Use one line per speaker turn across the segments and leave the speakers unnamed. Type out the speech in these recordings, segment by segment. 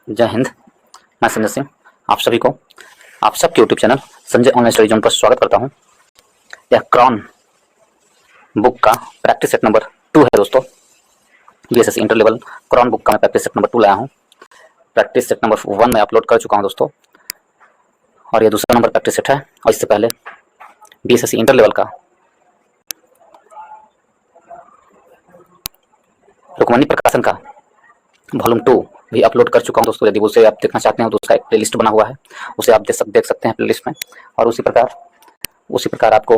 जय हिंद। मैं संजय सिंह आप सभी को आप सबके YouTube channel Sanjay online study zone पर स्वागत करता हूं। यह क्रॉन बुक का प्रैक्टिस सेट नंबर 2 है दोस्तों। BSSC inter level Kiran book का मैं प्रैक्टिस सेट नंबर 2 लाया हूं। प्रैक्टिस सेट नंबर 1 मैं अपलोड कर चुका हूं दोस्तों, और ये दूसरा नंबर प्रैक्टिस सेट है। और इससे पहले बीएसएससी इंटर लेवल का रुक्मणी प्रकाशन का वॉल्यूम 2 भी अपलोड कर चुका हूं दोस्तों। यदि उसे आप देखना चाहते हैं तो उसका एक प्लेलिस्ट बना हुआ है, उसे आप देख सकते हैं प्लेलिस्ट में। और उसी प्रकार आपको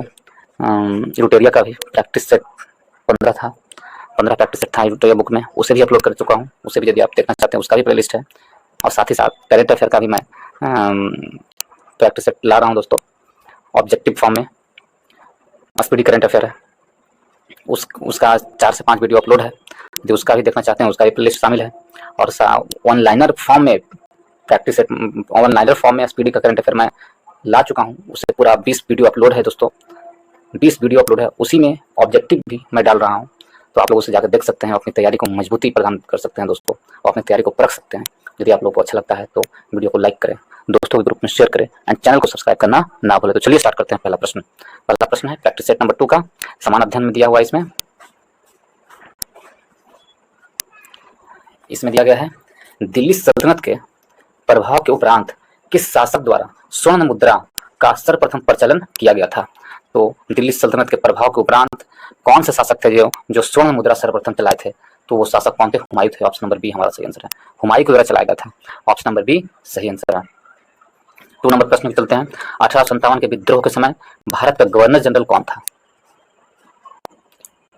यूटेरिया का भी प्रैक्टिस सेट 15 था, 15 प्रैक्टिस सेट था यूटेरिया बुक में, उसे भी अपलोड कर चुका हूं। उसे भी यदि आप देखना चाहते हैं उसका भी प्लेलिस्ट है। और साथ ही साथ करेंट अफेयर का भी मैं प्रैक्टिस सेट ला रहा हूँ दोस्तों, ऑब्जेक्टिव फॉर्म में। स्पीडी करेंट अफेयर है, उसका 4 से 5 वीडियो अपलोड है। यदि उसका भी देखना चाहते हैं उसका भी प्लेलिस्ट शामिल है। और वन लाइनर फॉर्म में practice set, one liner form में स्पीडी का करंट अफेयर मैं ला चुका हूं। उससे पूरा 20 वीडियो अपलोड है दोस्तों, 20 वीडियो अपलोड है। उसी में ऑब्जेक्टिव भी मैं डाल रहा हूं, तो आप लोग उसे जाकर देख सकते हैं, अपनी तैयारी को मजबूती प्रदान कर सकते हैं दोस्तों, और अपनी तैयारी को परख सकते हैं। यदि आप लोग को अच्छा लगता है तो वीडियो को लाइक करें, दोस्तों के ग्रुप में शेयर करें, एंड चैनल को सब्सक्राइब करना ना भूलें। तो चलिए स्टार्ट करते हैं। पहला प्रश्न है प्रैक्टिस सेट नंबर 2 का, समान अध्ययन में दिया हुआ। इसमें दिया गया है, दिल्ली सल्तनत के प्रभाव के उपरांत किस शासक द्वारा स्वर्ण मुद्रा का सर्वप्रथम प्रचलन किया गया था। तो दिल्ली सल्तनत के प्रभाव के उपरांत कौन से शासक थे जो स्वर्ण मुद्रा सर्वप्रथम चलाए थे? तो वो शासक कौन थे? हुमायूं थे। ऑप्शन नंबर बी हमारा सही आंसर है, हुमायूं के द्वारा चलाया गया था। ऑप्शन नंबर बी सही आंसर है। 2 नंबर प्रश्न में चलते हैं। 1857 के विद्रोह के समय भारत का गवर्नर जनरल कौन था?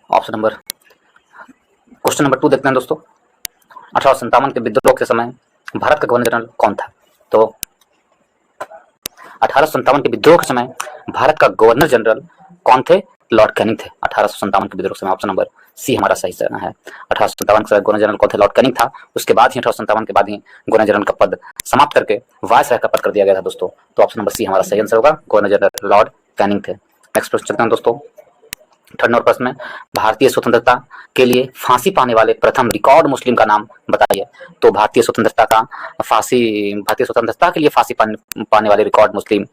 क्वेश्चन नंबर 2 देखते हैं दोस्तों। 1857 के विद्रोह के समय भारत का गवर्नर जनरल कौन था? तो 1857 के विद्रोह के समय भारत का गवर्नर जनरल कौन थे? लॉर्ड कैनिंग थे 1857 के विद्रोह के समय। ऑप्शन नंबर सी हमारा सही है। 1857 के गवर्नर जनरल कौन थे? लॉर्ड कैनिंग था। उसके बाद ही 1857 के बाद ही गवर्नर जनरल का पद समाप्त करके वायसराय का पद कर दिया गया था दोस्तों। तो ऑप्शन नंबर सी हमारा सही आंसर होगा, गवर्नर जनरल लॉर्ड कैनिंग थे। नेक्स्ट प्रश्न चलते हैं दोस्तों। 3rd नंबर प्रश्न में, भारतीय स्वतंत्रता के लिए फांसी पाने वाले प्रथम रिकॉर्ड मुस्लिम का नाम बताइए। तो भारतीय स्वतंत्रता के लिए फांसी पाने वाले रिकॉर्ड मुस्लिम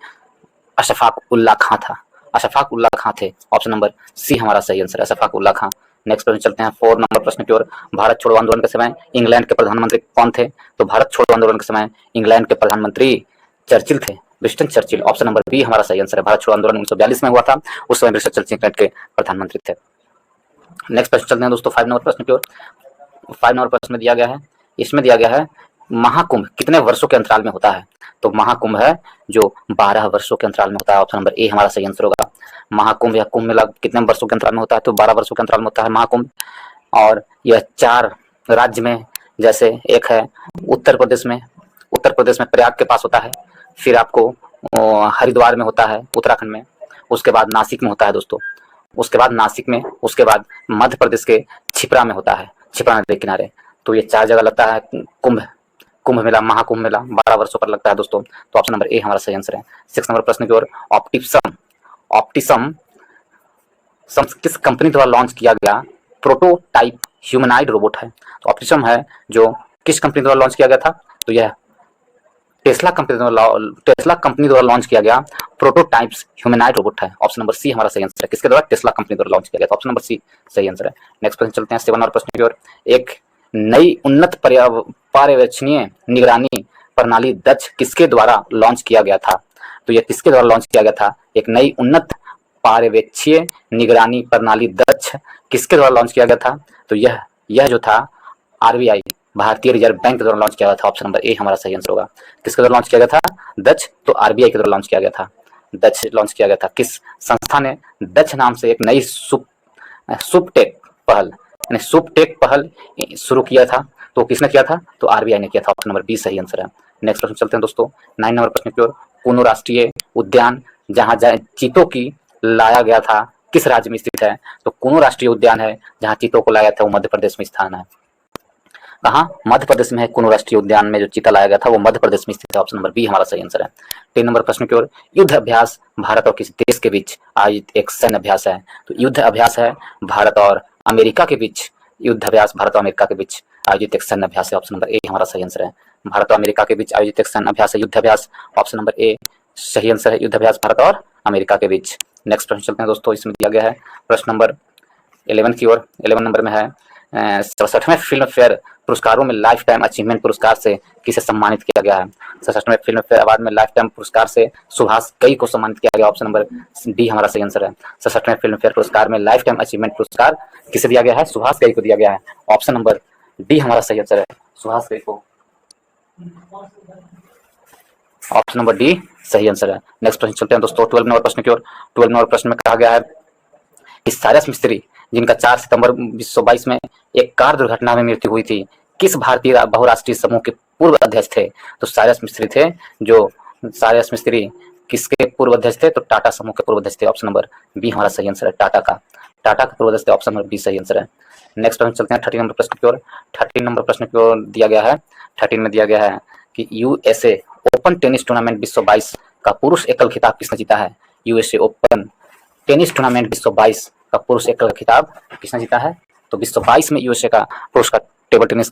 अशफाक उल्लाह खां था। अशफाक उल्लाह खां थे। ऑप्शन नंबर सी हमारा सही आंसर है, अशफाक उल्लाह खां। नेक्स्ट प्रश्न चलते हैं 4 नंबर प्रश्न की ओर। भारत छोड़ो आंदोलन के समय इंग्लैंड के प्रधानमंत्री कौन थे? तो भारत छोड़ो आंदोलन के समय इंग्लैंड के प्रधानमंत्री चर्चिल थे, Winston Churchill. Option number B हमारा सही आंसर है। भारत छोड़ो आंदोलन 1942 में हुआ था, उस समय विंस्टन चर्चिल इंग्लैंड के प्रधानमंत्री थे। नेक्स्ट प्रश्न चलते हैं दोस्तों 5 नंबर प्रश्न की ओर। 5 नंबर प्रश्न में दिया गया है, इसमें दिया गया है, महाकुंभ कितने वर्षों के अंतराल में होता है? तो महाकुंभ है जो 12 वर्षों के अंतराल में होता है। ऑप्शन नंबर ए हमारा सही आंसर होगा। महाकुंभ या कुंभ मेला कितने वर्षों के अंतराल में होता है? तो 12 वर्षों के अंतराल में होता है महाकुंभ। और यह 4 राज्य में, जैसे एक है उत्तर प्रदेश में प्रयाग के पास होता है, फिर आपको हरिद्वार में होता है उत्तराखंड में, उसके बाद नासिक में होता है दोस्तों, उसके बाद मध्य प्रदेश के छिपरा में होता है, छिपरा नदी के किनारे। तो ये 4 जगह लगता है कुंभ मेला, महाकुंभ मेला 12 वर्षों पर लगता है दोस्तों। तो ऑप्शन नंबर ए हमारा सही आंसर है। 6 नंबर प्रश्न की ओर। ऑप्टिसम किस कंपनी द्वारा लॉन्च किया गया प्रोटोटाइप ह्यूमनॉइड रोबोट है? तो ऑप्टिसम है जो किस कंपनी द्वारा लॉन्च किया गया था? तो यह टेस्ला कंपनी द्वारा लॉन्च किया गया प्रोटोटाइप्स ह्यूमनॉइड रोबोट है। ऑप्शन नंबर सी हमारा सही आंसर है। किसके द्वारा? टेस्ला कंपनी द्वारा लॉन्च किया गया था। ऑप्शन नंबर सी सही आंसर है। नेक्स्ट प्रश्न चलते हैं 7 नंबर प्रश्न की ओर। एक नई उन्नत पर्यवेक्षणीय निगरानी प्रणाली दक्ष किसके द्वारा लॉन्च किया गया था? तो यह किसके द्वारा लॉन्च किया गया था? एक नई उन्नत पर्यवेक्षीय निगरानी प्रणाली दक्ष किसके द्वारा लॉन्च किया गया था? तो यह जो था आरबीआई, भारतीय रिजर्व बैंक के द्वारा लॉन्च किया गया था। ऑप्शन नंबर ए हमारा सही आंसर होगा। किसके द्वारा लॉन्च किया गया था? दक्ष। तो आरबीआई के द्वारा लॉन्च किया गया था, दक्ष लॉन्च किया गया था। किस संस्था ने दक्ष नाम से एक नई सुपटेक पहल शुरू किया था? तो किसने किया था? तो आरबीआई ने किया था। ऑप्शन नंबर बी सही आंसर है। नेक्स्ट प्रश्न चलते हैं दोस्तों 9 नंबर प्रश्न की ओर। कूनो राष्ट्रीय उद्यान जहां चीतों की लाया गया था किस राज्य में स्थित है? तो कूनो राष्ट्रीय उद्यान है जहां चीतों को लाया गया था, वो मध्य प्रदेश में स्थान है। कहाँ? मध्य प्रदेश में है कूनो राष्ट्रीय उद्यान में जो चीता लाया गया था, वो मध्य प्रदेश में स्थित है। ऑप्शन नंबर बी हमारा सही आंसर है। 3 नंबर प्रश्न की ओर। युद्ध अभ्यास भारत और किस देश के बीच आयोजित एक सैन्य अभ्यास है? तो युद्ध अभ्यास है भारत और अमेरिका के बीच, युद्ध अभ्यास भारत और अमेरिका के बीच आयोजित एक सैन्य अभ्यास है। ऑप्शन नंबर ए हमारा सही आंसर है। भारत और अमेरिका के बीच आयोजित एक सैन्य अभ्यास है, युद्धाभ्यास। ऑप्शन नंबर ए सही आंसर है, युद्धाभ्यास भारत और अमेरिका के बीच। नेक्स्ट प्रश्न चलते हैं दोस्तों, इसमें दिया गया है प्रश्न नंबर 11 की ओर। 11 नंबर में है 67वें फिल्म फेयर पुरस्कारों में लाइफ टाइम अचीवमेंट पुरस्कार से किसे सम्मानित किया गया है? 67वें फिल्म फेयर अवार्ड में लाइफ टाइम पुरस्कार से सुभाष कई को सम्मानित किया गया। ऑप्शन नंबर डी हमारा सही आंसर है। 67वें फिल्म फेयर पुरस्कार में लाइफ टाइम अचीवमेंट पुरस्कार किसे दिया गया है? सुभाष कई को दिया गया है। ऑप्शन नंबर डी हमारा सही आंसर है, सुभाष कई को। ऑप्शन नंबर डी सही आंसर है। नेक्स्ट प्रश्न चलते हैं दोस्तों 12 नंबर प्रश्न की ओर। 12 नंबर प्रश्न में कहा गया है कि साइरस मिस्त्री जिनका 4 सितंबर 1922 में एक कार दुर्घटना में मृत्यु हुई थी, किस भारतीय बहुराष्ट्रीय समूह के पूर्व अध्यक्ष थे? तो साइरस मिस्त्री थे जो साइरस मिस्त्री किसके पूर्व अध्यक्ष थे? तो टाटा समूह के पूर्व अध्यक्ष थे। ऑप्शन नंबर बी हमारा सही आंसर है, टाटा का पूर्व अध्यक्ष थे। ऑप्शन नंबर बी सही आंसर है। नेक्स्ट प्रश्न चलते हैं 13 नंबर प्रश्न की ओर। 13 नंबर प्रश्न की ओर दिया गया है, 13 में दिया गया है कि यूएसए ओपन टेनिस टूर्नामेंट 2022 का पुरुष एकल खिताब किसने जीता है? यूएसए ओपन टेनिस टूर्नामेंट 2022 का पुरुष एकल खिताब किसने जीता है? तो 2022 में यूएसए का पुरुष का टेबल टेनिस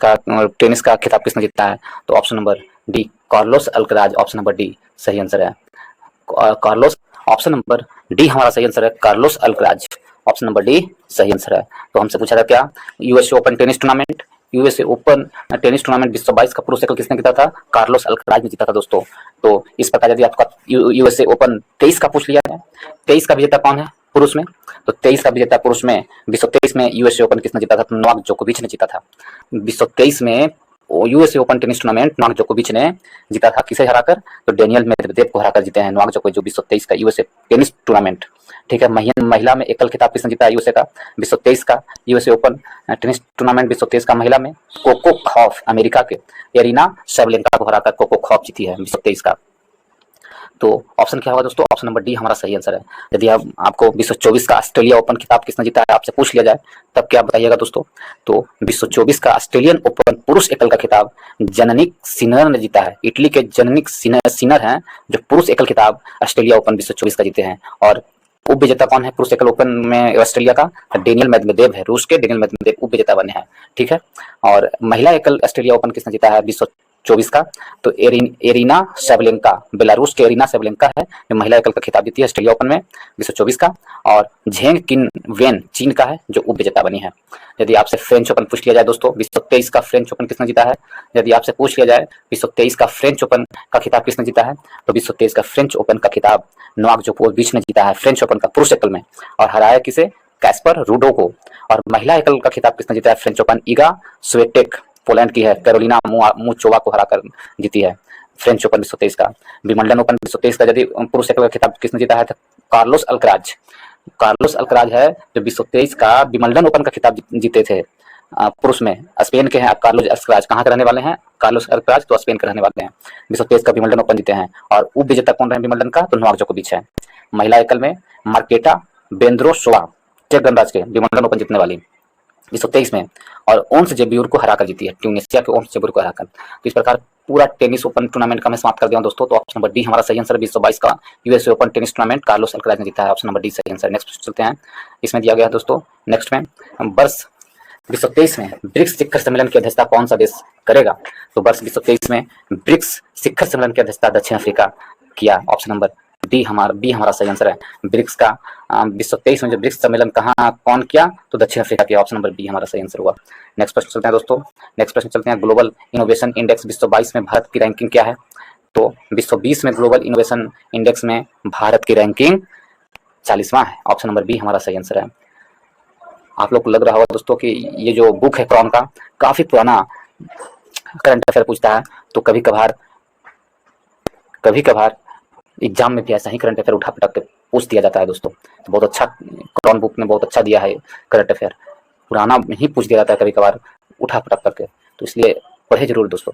का खिताब किसने जीता है? तो option number D Carlos Alcaraz. Option number D सही आंसर है, कार्लोस। ऑप्शन नंबर डी हमारा सही आंसर है, Carlos Alcaraz. Option number D सही आंसर है। तो हमसे पूछा था क्या, यूएसए ओपन टेनिस टूर्नामेंट 2022 का पुरुष एकल किसने जीता था? कार्लोस अल्कराज ने जीता था दोस्तों। तो इस प्रकार यदि आपका यूएसए ओपन 23 का पूछ लिया जाए, 23 का विजेता कौन है पुरुष में? तो 23 का विजेता पुरुष में 2023 में यूएसए ओपन किसने जीता था? तो नोवाक जोकोविच ने जीता था। 2023 में USA open tennis tournament Novak जोकोविच ने जीता था। किसे हराकर? तो डेनियल मेदवेदेव को हराकर जीते हैं नोवाक जोकोविच, जो 2023 का यूएसए टेनिस टूर्नामेंट। ठीक है, महिला में एकल खिताब किसने जीता है यूएसए का? 2023 का यूएसए ओपन टेनिस टूर्नामेंट 2023 का महिला में कोको खौफ अमेरिका के एरिना शैवलेंका को हराकर कोको खौफ जीती है 2023 का। तो ऑप्शन क्या होगा दोस्तों? ऑप्शन नंबर डी हमारा सही आंसर है। यदि आपको 2024 का ऑस्ट्रेलिया ओपन खिताब किसने जीता है आपसे पूछ लिया जाए, तब क्या बताइएगा दोस्तों? तो 2024 का ऑस्ट्रेलियन ओपन पुरुष एकल का खिताब जननिक सिनर ने जीता है। इटली के जननिक सिनर हैं जो पुरुष एकल खिताब ऑस्ट्रेलिया ओपन 2024 का जीते हैं। और उप विजेता कौन है पुरुष एकल ओपन में ऑस्ट्रेलिया का? डेनियल मेदवेदेव है, रूस के डेनियल मेदवेदेव उप विजेता बने हैं। ठीक है, और महिला एकल ऑस्ट्रेलिया ओपन किसने जीता है 2024 का? तो एरिना शैवलेंका, बेलारूस के एरिना शैवलेंका है जो महिला एकल का खिताब जीती है ऑस्ट्रेलिया ओपन में 2024 का। और झेंग किन वेन चीन का है जो उप विजेता बनी है। यदि आपसे फ्रेंच ओपन पूछ लिया जाए दोस्तों, 2023 का फ्रेंच ओपन किसने जीता है? यदि आपसे पूछ लिया जाए 2023 का फ्रेंच ओपन का खिताब किसने जीता है, तो 2023 का फ्रेंच ओपन का खिताब नोवाक जोकोविच ने जीता है फ्रेंच ओपन का पुरुष एकल में, और हराया किसे? कैस्पर रूडो को। और महिला एकल का खिताब किसने जीता है French open? Eega Swiatek Poland की है, कैरोलिना मुचोवा को हराकर जीती है फ्रेंच ओपन 2023 का। विंबलडन ओपन 2023 का यदि पुरुष एकल का खिताब किसने जीता है? तो कार्लोस अल्कराज है जो 2023 का विंबलडन ओपन का खिताब जीते थे पुरुष में। स्पेन के हैं कार्लोस अल्कराज। कहाँ के रहने वाले हैं कार्लोस अल्कराज? तो स्पेन के रहने वाले हैं। 2023 का विंबलडन ओपन जीते हैं। और उप विजेता कौन रहे विंबलडन का? तो नोवाक जोकोविच है। महिला एकल में मार्केटा बेंद्रोसोवा चेक गणराज्य के विंबलडन ओपन जीतने वाली 2023 में, और ओन्स जेब्यूर को हराकर जीती है, ट्यूनिसिया के ओन्स जेब्यूर को हराकर। तो इस प्रकार पूरा टेनिस ओपन टूर्नामेंट का मैं समाप्त कर दिया दोस्तों। तो ऑप्शन नंबर डी हमारा सही आंसर है। 2022 का USA open tennis tournament Carlos Alcaraz ने जीता है। ऑप्शन नंबर डी सही आंसर। नेक्स्ट चलते हैं, इसमें दिया गया है दोस्तों नेक्स्ट में वर्ष 2023 में ब्रिक्स शिखर सम्मेलन की अध्यक्षता कौन सा देश करेगा? तो वर्ष 2023 में ब्रिक्स शिखर सम्मेलन की अध्यक्षता दक्षिण अफ्रीका किया। ऑप्शन नंबर बी हमारा सही आंसर है। ब्रिक्स का 2023 में जो ब्रिक्स सम्मेलन कौन किया? तो दक्षिण अफ्रीका किया। ऑप्शन नंबर बी हमारा सही आंसर हुआ। नेक्स्ट प्रश्न चलते हैं दोस्तों, नेक्स्ट प्रश्न चलते हैं ग्लोबल इनोवेशन इंडेक्स 2022 में भारत की रैंकिंग क्या है? तो 2020 में ग्लोबल इनोवेशन इंडेक्स में भारत की रैंकिंग 40वां है। ऑप्शन नंबर बी हमारा सही आंसर है। आप लोग को लग रहा होगा दोस्तों कि ये जो बुक है क्रॉन का काफी पुराना करंट अफेयर पूछता है, तो कभी कभार एग्जाम में भी ऐसा ही करंट अफेयर उठा पटक के पूछ दिया जाता है दोस्तों। तो बहुत अच्छा क्रॉन बुक ने बहुत अच्छा दिया है करंट अफेयर, पुराना ही पूछ दिया जाता है कभी कभार उठा पटक करके, तो इसलिए पढ़े जरूर दोस्तों।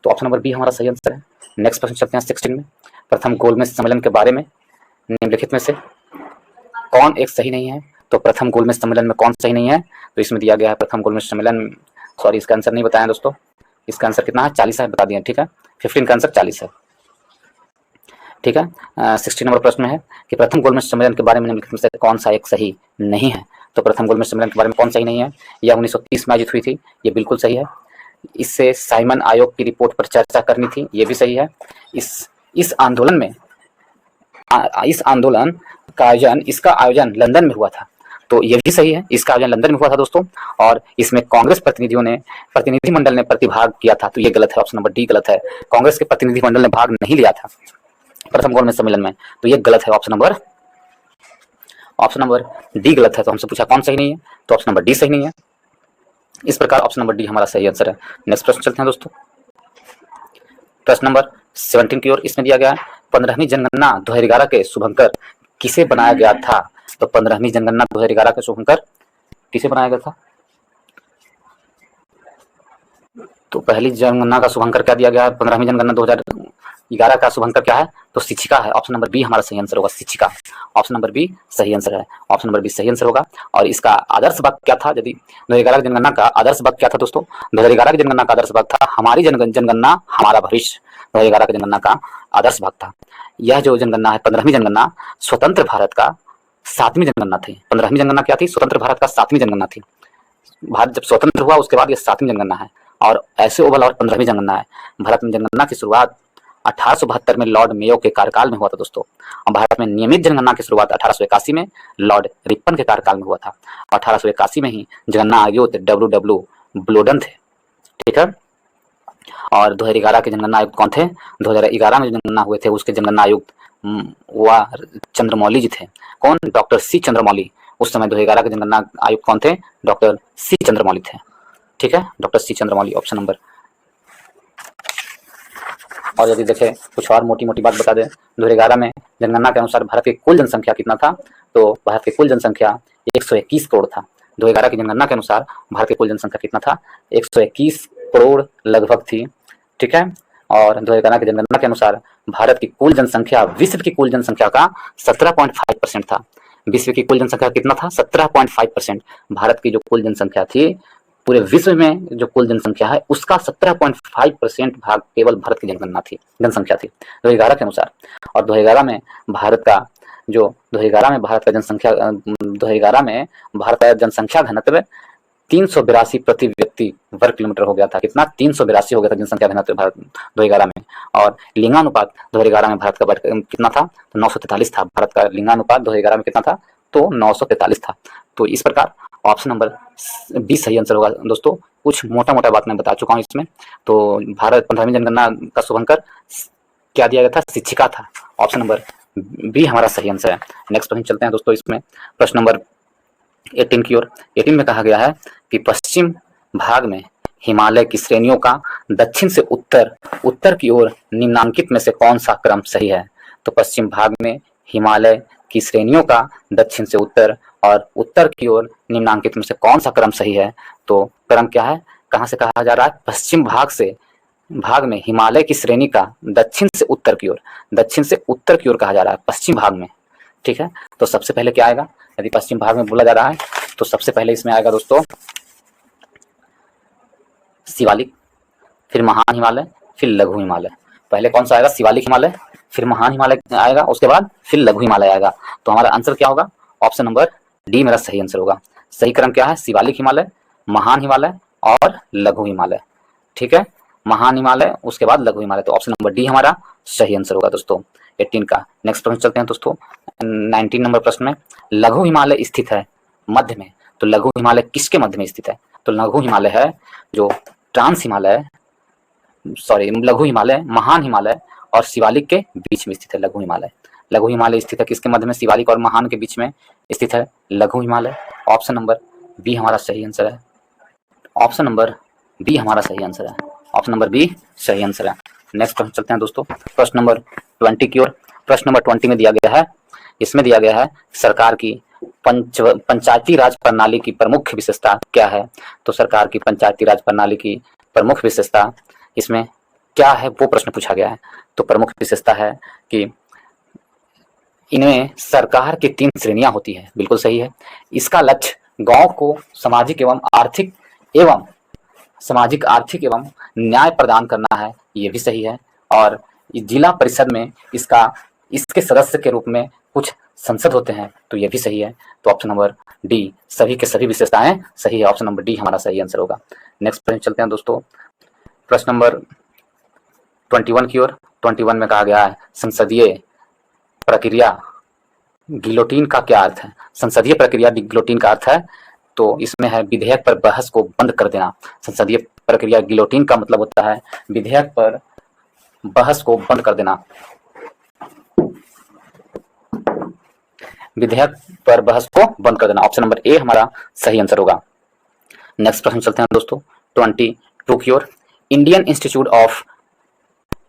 तो ऑप्शन नंबर बी हमारा सही आंसर है। नेक्स्ट प्रश्न चलते हैं 16 में। प्रथम गोलमेज सम्मेलन के बारे में निम्नलिखित में से कौन एक सही नहीं है? तो प्रथम गोलमेज सम्मेलन में कौन सही नहीं है? तो इसमें दिया गया है प्रथम गोलमेज सम्मेलन, सॉरी इसका आंसर नहीं बताया दोस्तों, इसका आंसर कितना है 40 है, बता दिया। ठीक है, 15 का आंसर 40 है। ठीक है, 16 नंबर प्रश्न है कि प्रथम गोलमेज सम्मेलन के बारे में निम्नलिखित में से कौन सा एक सही नहीं है? तो प्रथम गोलमेज सम्मेलन के बारे में कौन सही नहीं है? यह 1930 में आयोजित हुई थी, ये बिल्कुल सही है। इससे साइमन आयोग की रिपोर्ट पर चर्चा करनी थी, ये भी सही है। इस आंदोलन में इस आंदोलन का आयोजन इसका आयोजन लंदन में हुआ था, तो ये भी सही है, इसका आयोजन लंदन में हुआ था दोस्तों। और इसमें कांग्रेस प्रतिनिधिमंडल ने प्रतिभाग किया था, तो ये गलत है, ऑप्शन नंबर डी गलत है। कांग्रेस के प्रतिनिधिमंडल ने भाग नहीं लिया था प्रथम गोलमेज सम्मेलन में, तो ये गलत है, ऑप्शन नंबर डी गलत है। तो हमसे पूछा कौन सही नहीं है, तो ऑप्शन नंबर डी सही नहीं है। इस प्रकार ऑप्शन नंबर डी हमारा सही आंसर है। नेक्स्ट प्रश्न चलते हैं दोस्तों, प्रश्न नंबर 17 की ओर। इसमें दिया गया है 15वीं जनगणना 2011 के शुभंकर किसे बनाया गया था? तो 15वीं जनगणना 2011 के शुभंकर किसे बनाया गया था? तो पहली जनगणना का शुभंकर क्या दिया गया है? 15वीं जनगणना 2011 का शुभंकर क्या है? तो शिक्षिका है। ऑप्शन नंबर बी हमारा सही आंसर होगा, शिक्षिका। ऑप्शन नंबर बी सही आंसर है, ऑप्शन नंबर बी सही आंसर होगा। और इसका आदर्श वाक्य क्या था? यदि 2011 की जनगणना का आदर्श वाक्य क्या था दोस्तों? 2011 की जनगणना का आदर्श वाक्य था हमारी जनगणना हमारा भविष्य। 2011 की जनगणना का आदर्श वाक्य था। यह जो जनगणना है 15वीं जनगणना स्वतंत्र भारत का 7वीं जनगणना थी। 15वीं जनगणना क्या थी? स्वतंत्र भारत का 7वीं जनगणना थी। भारत जब स्वतंत्र हुआ उसके बाद ये 7वीं जनगणना है, और ऐसे ओवल और 15वीं जनगणना है। भारत में जनगणना की शुरुआत 1872 में लॉर्ड मेयो के कार्यकाल में हुआ था दोस्तों। और भारत में नियमित जनगणना की शुरुआत 1881 में लॉर्ड रिपन के कार्यकाल में हुआ था। 1881 में ही जनगणना आयुक्त डब्ल्यू ब्लोडन थे, ठीक है। और 2011 के जनगणना आयुक्त कौन थे? 2011 में जनगणना हुए थे उसके जनगणना आयुक्त चंद्रमौली जी थे। कौन? Doctor C Chandramouli. उस समय 2011 के जनगणना आयुक्त कौन थे? डॉक्टर सी चंद्रमौली थे, ठीक है, doctor C Chandramouli, option number. और यदि देखें कुछ और मोटी मोटी बात बता दें, 2011 में जनगणना के अनुसार भारत की कुल जनसंख्या कितना था? तो भारत की कुल जनसंख्या 121 करोड़ था। 2011 की जनगणना के अनुसार भारत की कुल जनसंख्या कितना था? 121 करोड़ लगभग थी, ठीक है। और 2011 की जनगणना के अनुसार भारत की कुल जनसंख्या विश्व की कुल जनसंख्या का 17.5% था। विश्व की कुल जनसंख्या कितना था? 17.5%। भारत की जो कुल जनसंख्या थी पूरे विश्व में जो कुल जनसंख्या है उसका 17.5% भाग केवल भारत की जनसंख्या थी 2011 के अनुसार। और 2011 में भारत का जनसंख्या घनत्व 382 प्रति व्यक्ति वर्ग किलोमीटर हो गया था। कितना? 382 हो गया था जनसंख्या घनत्व भारत 2011 में। और लिंगानुपात 2011 में भारत का कितना था? तो 943 था। भारत का लिंगानुपात 2011 में कितना था? तो 943 था। तो इस प्रकार ऑप्शन नंबर बी सही आंसर होगा दोस्तों। कुछ मोटा मोटा बात मैं बता चुका हूँ इसमें। तो भारत 15वीं जनगणना का शुभंकर क्या दिया गया था? शिक्षिका था। ऑप्शन नंबर बी हमारा सही आंसर है। नेक्स्ट प्रश्न चलते हैं दोस्तों, इसमें प्रश्न नंबर 18 की ओर। 18 में कहा गया है कि पश्चिम भाग में हिमालय की श्रेणियों का दक्षिण से उत्तर की ओर निम्नांकित में से कौन सा क्रम सही है? तो पश्चिम भाग में हिमालय की श्रेणियों का दक्षिण से उत्तर और उत्तर की ओर निम्नांकित में से कौन सा क्रम सही है? तो क्रम क्या है? कहां से कहा जा रहा है? पश्चिम भाग में हिमालय की श्रेणी का दक्षिण से उत्तर की ओर कहा जा रहा है, पश्चिम भाग में, ठीक है। तो सबसे पहले क्या आएगा यदि पश्चिम भाग में बोला जा रहा है? तो सबसे पहले इसमें आएगा दोस्तों शिवालिक, फिर महान हिमालय, फिर लघु हिमालय। पहले कौन सा आएगा? शिवालिक हिमालय, फिर महान हिमालय आएगा, उसके बाद फिर लघु हिमालय आएगा। तो हमारा आंसर क्या होगा? ऑप्शन नंबर डी मेरा सही आंसर होगा। सही क्रम क्या है? शिवालिक हिमालय, महान हिमालय और लघु हिमालय, ठीक है। महान हिमालय उसके बाद लघु हिमालय, तो ऑप्शन नंबर डी हमारा सही आंसर होगा दोस्तों 18 का। नेक्स्ट प्रश्न चलते हैं दोस्तों 19 नंबर प्रश्न में। लघु हिमालय स्थित है मध्य में, तो लघु हिमालय किसके मध्य में स्थित है? तो लघु हिमालय है जो लघु हिमालय महान हिमालय और शिवालिक के बीच में स्थित है। लघु हिमालय स्थित है किसके मध्य में? शिवालिक और महान के बीच में स्थित है लघु हिमालय। ऑप्शन नंबर बी हमारा सही आंसर है। ऑप्शन नंबर बी हमारा सही आंसर है। ऑप्शन नंबर बी सही आंसर है। नेक्स्ट प्रश्न चलते हैं दोस्तों प्रश्न नंबर 20 की ओर। प्रश्न नंबर 20 में दिया गया है, इसमें दिया गया है सरकार की पंचायती राज प्रणाली की प्रमुख विशेषता क्या है? तो सरकार की पंचायती राज प्रणाली की प्रमुख विशेषता इसमें क्या है वो प्रश्न पूछा गया है। तो प्रमुख विशेषता है कि इनमें सरकार की 3 श्रेणियां होती है, बिल्कुल सही है। इसका लक्ष्य गांव को सामाजिक आर्थिक एवं न्याय प्रदान करना है, ये भी सही है। और जिला परिषद में इसके सदस्य के रूप में कुछ संसद होते हैं, तो ये भी सही है। तो ऑप्शन नंबर डी सभी के सभी विशेषताएं सही है। ऑप्शन नंबर डी हमारा सही आंसर होगा। नेक्स्ट प्रश्न चलते हैं दोस्तों प्रश्न नंबर 21 की ओर। 21 में कहा गया है संसदीय प्रक्रिया गिलोटीन का क्या अर्थ है। संसदीय प्रक्रिया गिलोटीन का अर्थ है तो इसमें है विधेयक पर बहस को बंद कर देना। संसदीय प्रक्रिया गिलोटीन का मतलब होता है विधेयक पर बहस को बंद कर देना। विधेयक पर बहस को बंद कर देना। ऑप्शन नंबर ए हमारा सही आंसर होगा। नेक्स्ट प्रश्न चलते हैं दोस्तों 22 की ओर। Indian Institute of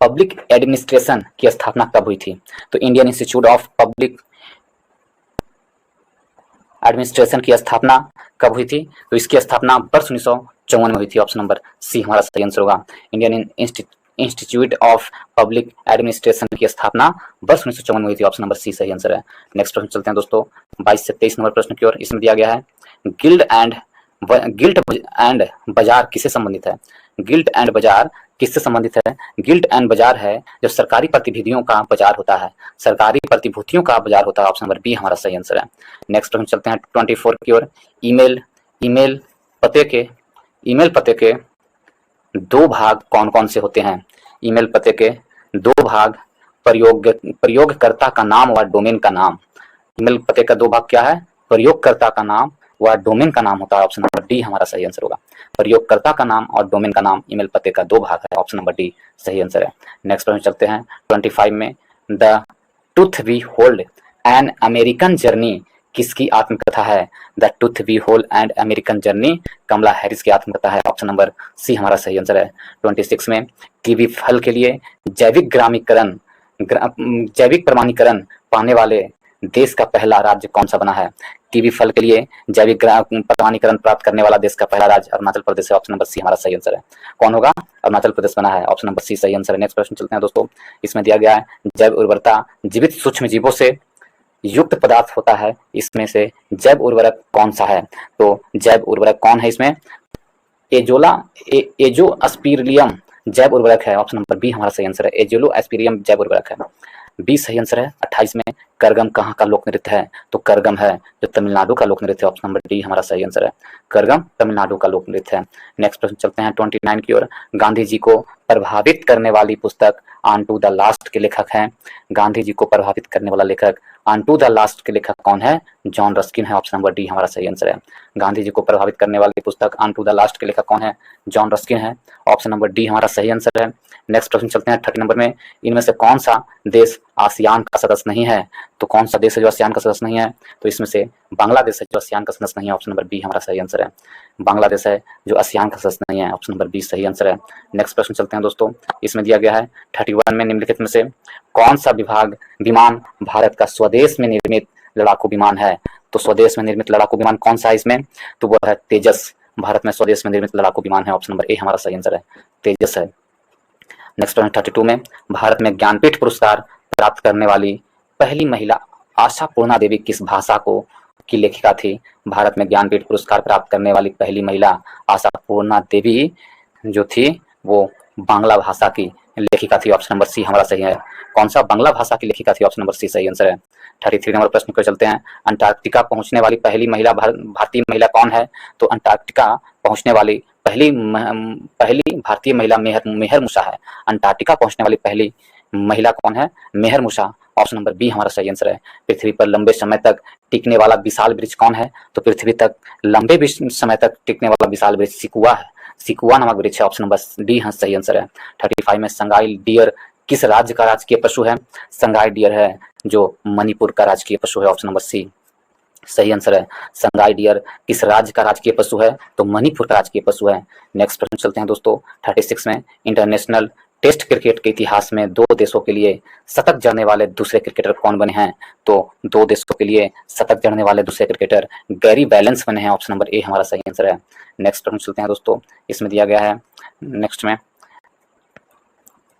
Public Administration की स्थापना कब हुई थी। तो Indian Institute of Public Administration की स्थापना कब हुई थी। तो इसकी स्थापना वर्ष 1954 में हुई थी। ऑप्शन नंबर सी हमारा सही आंसर होगा। Indian Institute of Public Administration की स्थापना वर्ष 1954 में हुई थी। ऑप्शन नंबर सी सही आंसर है। नेक्स्ट प्रश्न चलते हैं दोस्तों 22 से 23 नंबर प्रश्न की ओर। इसमें दिया गया है गिल्ड एंड बाजार किससे संबंधित है। गिल्ड एंड बाजार किससे संबंधित है। गिल्ड एंड बाजार है जो सरकारी प्रतिनिधियों का बाजार होता है, सरकारी प्रतिभूतियों का बाजार होता है। ऑप्शन नंबर बी हमारा सही आंसर है। नेक्स्ट प्रश्न चलते हैं 24 की ओर। ईमेल पते के दो भाग कौन कौन से होते हैं। ईमेल पते के दो भाग प्रयोगकर्ता का नाम व डोमेन का नाम। ईमेल पते का दो भाग क्या है, प्रयोगकर्ता का नाम व डोमेन का नाम होता है। ऑप्शन नंबर डी हमारा सही आंसर होगा। प्रयोगकर्ता का नाम और डोमेन का नाम ईमेल पते का दो भाग है। ऑप्शन नंबर डी सही आंसर है। नेक्स्ट प्रश्न चलते हैं 25 में। The truth we hold an American journey किसकी आत्मकथा है। The truth we hold and American journey Kamala Harris की आत्मकथा है। ऑप्शन नंबर सी हमारा सही आंसर है। 26 में कीवी फल के लिए जैविक प्रमाणीकरण पाने वाले देश का पहला राज्य कौन सा बना है। कीवी फल के लिए जैविक प्रमाणीकरण प्राप्त करने वाला देश का पहला राज्य अरुणाचल प्रदेश है। ऑप्शन नंबर सी हमारा सही आंसर है। कौन होगा, अरुणाचल प्रदेश बना है। ऑप्शन नंबर सी सही आंसर है। नेक्स्ट प्रश्न चलते हैं दोस्तों। इसमें दिया गया है जैव उर्वरता जीवित सूक्ष्म जीवों से युक्त पदार्थ होता है, इसमें से जैव उर्वरक कौन सा है। तो जैव उर्वरक कौन है इसमें, एजोस्पिरिलियम जैव उर्वरक है। ऑप्शन नंबर बी हमारा सही आंसर है। एजोलोस्पिरिलियम जैव उर्वरक है, बी सही आंसर है। 28 में करगम कहाँ का लोक नृत्य है। तो करगम है जो तमिलनाडु का लोक नृत्य है। ऑप्शन नंबर डी हमारा सही आंसर है। करगम तमिलनाडु का लोक नृत्य है। नेक्स्ट प्रश्न चलते हैं 29 की ओर। गांधी जी को प्रभावित करने वाली पुस्तक ऑन टू द लास्ट के लेखक हैं। गांधी जी को प्रभावित करने वाला लेखक ऑन टू द लास्ट के लेखक कौन है, जॉन रस्किन है। ऑप्शन नंबर डी हमारा सही आंसर है। गांधी जी को प्रभावित करने वाली पुस्तक ऑन टू द लास्ट के लेखक कौन है, जॉन रस्किन है। ऑप्शन नंबर डी हमारा सही आंसर है। नेक्स्ट प्रश्न चलते हैं 30 नंबर में। इनमें से कौन सा देश आसियान का सदस्य नहीं है। तो कौन सा देश है जो आसियान का सदस्य नहीं है। तो इसमें से बांग्लादेश है जो आसियान का सदस्य नहीं है। ऑप्शन नंबर बी हमारा सही आंसर है। बांग्लादेश है जो आसियान का सदस्य नहीं है। ऑप्शन नंबर बी सही आंसर है। नेक्स्ट प्रश्न चलते हैं दोस्तों। इसमें दिया गया है 31 में निम्नलिखित में से कौन सा विमान भारत का स्वदेश में निर्मित लड़ाकू विमान है। तो स्वदेश में निर्मित लड़ाकू विमान कौन सा है इसमें, तो वह है तेजस। भारत में स्वदेश में निर्मित लड़ाकू विमान है। ऑप्शन नंबर ए हमारा सही आंसर है, तेजस है। नेक्स्ट प्रश्न 32 में भारत में ज्ञानपीठ पुरस्कार प्राप्त करने वाली पहली महिला आशा पूर्णा देवी किस भाषा की लेखिका थी। भारत में ज्ञानपीठ पुरस्कार प्राप्त करने वाली पहली महिला आशा पूर्णा देवी जो थी वो बांग्ला भाषा की लेखिका थी। ऑप्शन नंबर सी हमारा सही है। कौन सा, बांग्ला भाषा की लेखिका थी। ऑप्शन नंबर सी सही आंसर है। 33 नंबर प्रश्न को चलते हैं। अंटार्कटिका पहुंचने वाली पहली महिला भारतीय महिला कौन है। तो अंटार्कटिका पहुंचने वाली पहली भारतीय महिला मेहर मुशा है। अंटार्कटिका पहुंचने वाली पहली महिला कौन है, मेहर मुशा। ऑप्शन नंबर बी हमारा सही आंसर है। पृथ्वी पर लंबे समय तक टिकने वाला विशाल वृक्ष कौन है। तो पृथ्वी तक लंबे समय तक टिकने वाला विशाल वृक्ष सिकुआ है। सिकुआ नामक वृक्ष है। ऑप्शन नंबर डी सही आंसर है। 35 में संगाई डियर किस राज्य का राजकीय पशु है। संगाई डियर है जो मणिपुर का राजकीय पशु है। ऑप्शन नंबर सी सही आंसर है। संगाई डियर किस राज्य का राजकीय पशु है, तो मणिपुर का राजकीय पशु है। नेक्स्ट प्रश्न चलते हैं दोस्तों 36 में। इंटरनेशनल टेस्ट क्रिकेट के इतिहास में दो देशों के लिए शतक जड़ने वाले दूसरे क्रिकेटर कौन बने हैं। तो दो देशों के लिए शतक जड़ने वाले दूसरे क्रिकेटर गैरी बैलेंस बने हैं। ऑप्शन नंबर ए हमारा सही आंसर है। नेक्स्ट प्रश्न चलते हैं दोस्तों। इसमें दिया गया है नेक्स्ट में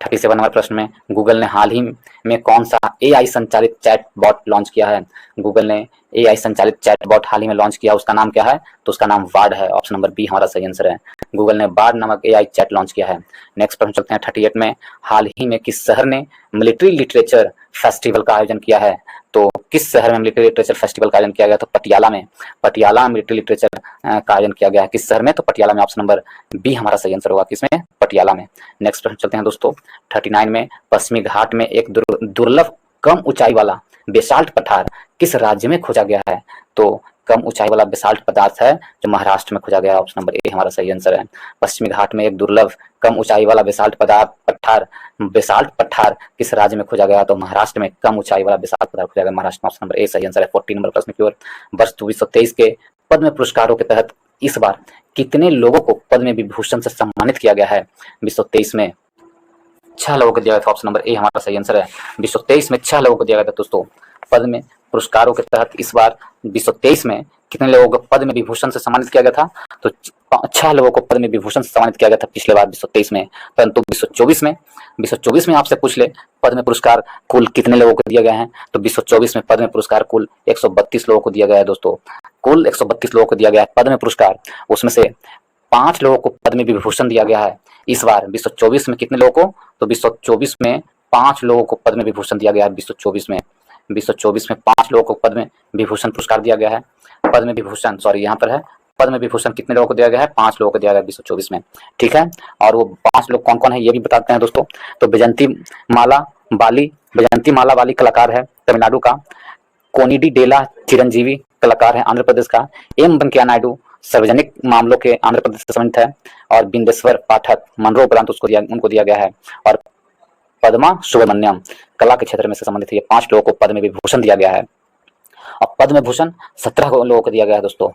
37 नंबर प्रश्न में गूगल ने हाल ही में कौन सा एआई संचालित चैट बॉट लॉन्च किया है। गूगल ने एआई संचालित चैट बॉट हाल ही में लॉन्च किया, उसका नाम क्या है। तो उसका नाम बार्ड है। ऑप्शन नंबर बी हमारा सही आंसर है। गूगल ने बार्ड नामक एआई चैट लॉन्च किया है। नेक्स्ट प्रश्न चलते हैं 38 में। हाल ही में किस शहर ने मिलिट्री लिटरेचर फेस्टिवल का आयोजन किया है? तो किस शहर में मिलिट्री लिटरेचर फेस्टिवल का आयोजन किया गया? तो पटियाला में। पटियाला मिलिट्री लिटरेचर का आयोजन किया गया है। किस शहर में? तो पटियाला में। ऑप्शन नंबर बी हमारा सही आंसर होगा। किसमें? पटियाला में। नेक्स्ट प्रश्न चलते हैं दोस्तों 39 में। पश्चिमी घाट में एक दुर्लभ कम ऊंचाई वाला बेसाल्ट पठार किस राज्य में खोजा गया है? तो कम ऊंचाई वाला बेसाल्ट पदार्थ है जो महाराष्ट्र में खोजा गया है। ऑप्शन नंबर ए हमारा सही आंसर है। पश्चिमी घाट में एक दुर्लभ कम ऊंचाई वाला बेसाल्ट पठार किस राज्य में खोजा गया? तो महाराष्ट्र में कम ऊंचाई वाला बेसाल्ट पठार खोजा गया महाराष्ट्र में। ऑप्शन नंबर ए सही आंसर है। 40 नंबर प्रश्न की ओर। वर्ष 2023 के पद्म पुरस्कारों के तहत इस बार कितने लोगों को पद्म विभूषण से सम्मानित किया गया है? 2023 में 6 लोगों को दिया गया था। ऑप्शन नंबर ए हमारा सही आंसर है। 2023 में 6 लोगों को दिया गया था दोस्तों। पद्म पुरस्कारों के तहत इस बार 2023 में कितने लोगों को पद्म विभूषण से सम्मानित किया गया था? तो 6 लोगों को पद्म विभूषण से सम्मानित किया गया था पिछले बार 2023 में। परंतु 2024 में आपसे पूछ ले पद्म पुरस्कार कुल कितने लोगों को दिए गए हैं? तो 2024 में पद्म पुरस्कार कुल 132 लोगों को दिया गया है दोस्तों। कुल 132 लोगों को दिया गया है पद्म पुरस्कार। उसमें से 5 लोगों को पद्म विभूषण दिया गया है इस बार 2024 में। कितने लोगों को? तो 2024 में 5 लोगों को पद्म विभूषण दिया गया है। 2024 में 5 लोगों को पद्म विभूषण पुरस्कार दिया गया है। पद्म विभूषण यहाँ पर है पद्म विभूषण कितने लोगों को दिया गया है? 5 लोगों को दिया गया है 2024 में। ठीक है, और वो 5 लोग कौन कौन है ये भी बताते हैं दोस्तों। तो बैजंती माला बाली कलाकार है तमिलनाडु का। कोनिडी डेला चिरंजीवी कलाकार है आंध्र प्रदेश का। एम वेंकैया नायडू सार्वजनिक मामलों के आंध्र प्रदेश से संबंधित है। और बिंदेश्वर पाठक मनरो प्रांत उनको दिया गया है। और पद्मा सुब्रमण्यम कला के क्षेत्र में से संबंधित है। 5 लोगों को पद्म विभूषण दिया गया है। और पद्म भूषण 17 लोगों को दिया गया है दोस्तों।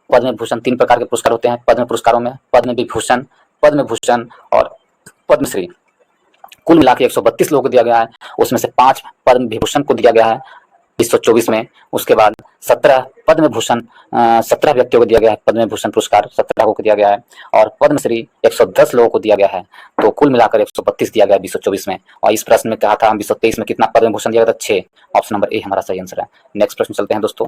पद्म भूषण 3 प्रकार के पुरस्कार होते हैं पद्म पुरस्कारों में, पद्म विभूषण और पद्मश्री। कुल मिलाकर 132 लोगों को दिया गया है। उसमें से 5 पद्म विभूषण को दिया गया है 2024 में। उसके बाद 17 17 व्यक्तियों को दिया गया है पद्म विभूषण पुरस्कार, 17 को दिया गया है। और पद्मश्री 110 लोगों को दिया गया है। तो कुल मिलाकर 132 दिया गया 2024 में। और इस प्रश्न में कहा था 2023 में कितना पद्म विभूषण दिया गया था? 6। ऑप्शन नंबर ए हमारा सही आंसर है। नेक्स्ट प्रश्न चलते हैं दोस्तों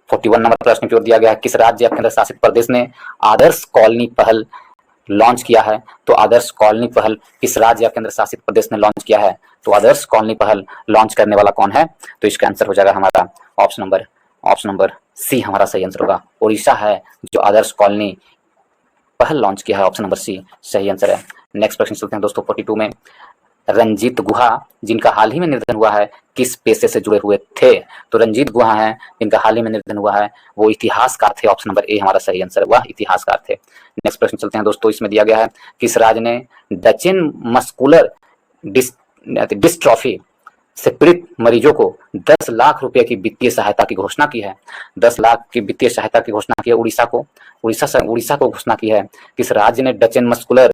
41 नंबर प्रश्न की ओर दिया गया है। किस राज्य या केंद्र शासित प्रदेश ने आदर्श कॉलोनी पहल लॉन्च किया है? तो आदर्श कॉलोनी पहल किस राज्य या केंद्र शासित प्रदेश ने लॉन्च किया है? तो आदर्श कॉलोनी पहल लॉन्च करने वाला कौन है? तो इसका आंसर हो जाएगा हमारा ऑप्शन नंबर सी हमारा सही आंसर होगा। उड़ीसा है जो आदर्श कॉलोनी पहल लॉन्च किया है। ऑप्शन नंबर सी सही आंसर है। नेक्स्ट प्रश्न चलते हैं दोस्तों 42 में। रंजीत गुहा जिनका हाल ही में निधन हुआ है किस पेशे से जुड़े हुए थे? तो रंजीत गुहा हैं जिनका हाल ही में निधन हुआ है, वो इतिहासकार थे। ऑप्शन नंबर ए हमारा सही आंसर है, वह इतिहासकार थे। नेक्स्ट प्रश्न चलते हैं दोस्तों, इसमें दिया गया है किस राज्य ने डचेन मस्कुलर डिस्ट्रॉफी से पीड़ित मरीजों को 10 लाख रुपए की वित्तीय सहायता की घोषणा की है? 10 लाख की वित्तीय सहायता की घोषणा की है उड़ीसा को घोषणा की है। किस राज्य ने डचेन मस्कुलर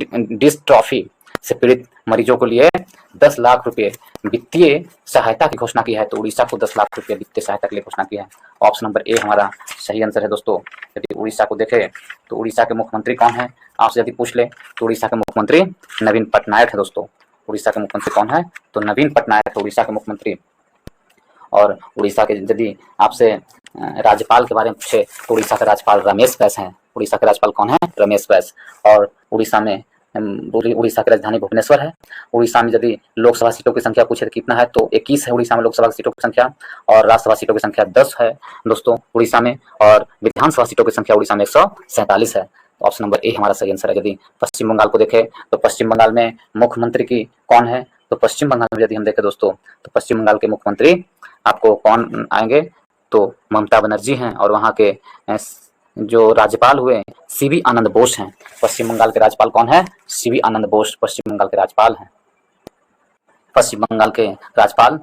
डिस्ट्रॉफी से पीड़ित मरीजों के लिए 10 लाख रुपए वित्तीय सहायता की घोषणा की है? तो उड़ीसा को 10 लाख रुपए वित्तीय सहायता के लिए घोषणा की है। ऑप्शन नंबर ए हमारा सही आंसर है दोस्तों। यदि उड़ीसा को देखें तो उड़ीसा के मुख्यमंत्री कौन है आपसे यदि पूछ ले तो उड़ीसा के मुख्यमंत्री नवीन पटनायक है दोस्तों। उड़ीसा के मुख्यमंत्री कौन है? तो नवीन पटनायक है उड़ीसा के मुख्यमंत्री। और उड़ीसा के यदि आपसे राज्यपाल के बारे में पूछे तो उड़ीसा के राज्यपाल रमेश बैस हैं। उड़ीसा के राज्यपाल कौन है? रमेश बैस। और उड़ीसा की राजधानी भुवनेश्वर है। उड़ीसा में यदि लोकसभा सीटों की संख्या पूछे तो कितना है? तो 21 है उड़ीसा में लोकसभा सीटों की संख्या, और राज्यसभा सीटों की संख्या 10 है दोस्तों उड़ीसा में, और विधानसभा सीटों की संख्या उड़ीसा में 147 है। ऑप्शन नंबर ए हमारा सही आंसर है। यदि पश्चिम बंगाल को देखें तो पश्चिम बंगाल में मुख्यमंत्री की कौन है? तो पश्चिम बंगाल में यदि हम देखें दोस्तों तो पश्चिम बंगाल के मुख्यमंत्री आपको कौन आएंगे? तो ममता बनर्जी हैं। और वहाँ के जो राज्यपाल हुए सीवी आनंद बोस हैं। पश्चिम बंगाल के राज्यपाल कौन है? सीवी आनंद बोस पश्चिम बंगाल के राज्यपाल हैं। पश्चिम बंगाल के राज्यपाल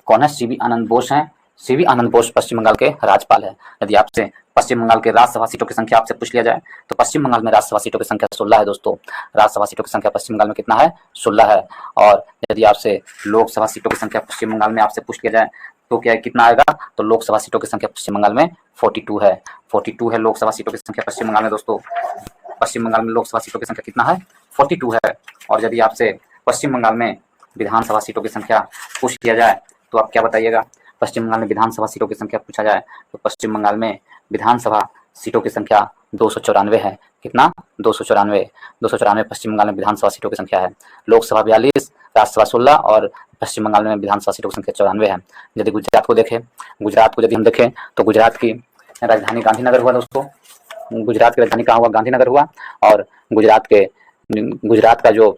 कौन है? सीवी आनंद बोस हैं। सीवी आनंद बोस पश्चिम बंगाल के राज्यपाल है। यदि आपसे पश्चिम बंगाल के राज्यसभा सीटों की संख्या आपसे पूछ लिया जाए तो पश्चिम बंगाल में राज्यसभा सीटों की संख्या 16 है दोस्तों। राज्यसभा सीटों की संख्या पश्चिम बंगाल में कितना है? 16 है। और यदि आपसे लोकसभा सीटों की संख्या पश्चिम बंगाल में आपसे पूछ लिया जाए तो क्या कितना आएगा? तो लोकसभा सीटों की संख्या पश्चिम बंगाल में 42 है। 42 है लोकसभा सीटों की संख्या पश्चिम बंगाल में दोस्तों। पश्चिम बंगाल में लोकसभा सीटों की संख्या कितना है? 42 है। और यदि आपसे पश्चिम बंगाल में विधानसभा सीटों की संख्या पूछ लिया जाए तो आप क्या बताइएगा? पश्चिम बंगाल में विधानसभा सीटों की संख्या पूछा जाए तो पश्चिम बंगाल में विधानसभा सीटों की संख्या 294 है। कितना? 294 पश्चिम बंगाल में विधानसभा सीटों की संख्या है। लोकसभा 42, राज्यसभा 16 और पश्चिम बंगाल में विधानसभा सीटों की संख्या 94 है। यदि गुजरात को देखें, गुजरात को यदि हम देखें तो गुजरात की राजधानी गांधीनगर हुआ दोस्तों। गुजरात की राजधानी कहाँ हुआ? गांधीनगर हुआ। और गुजरात का जो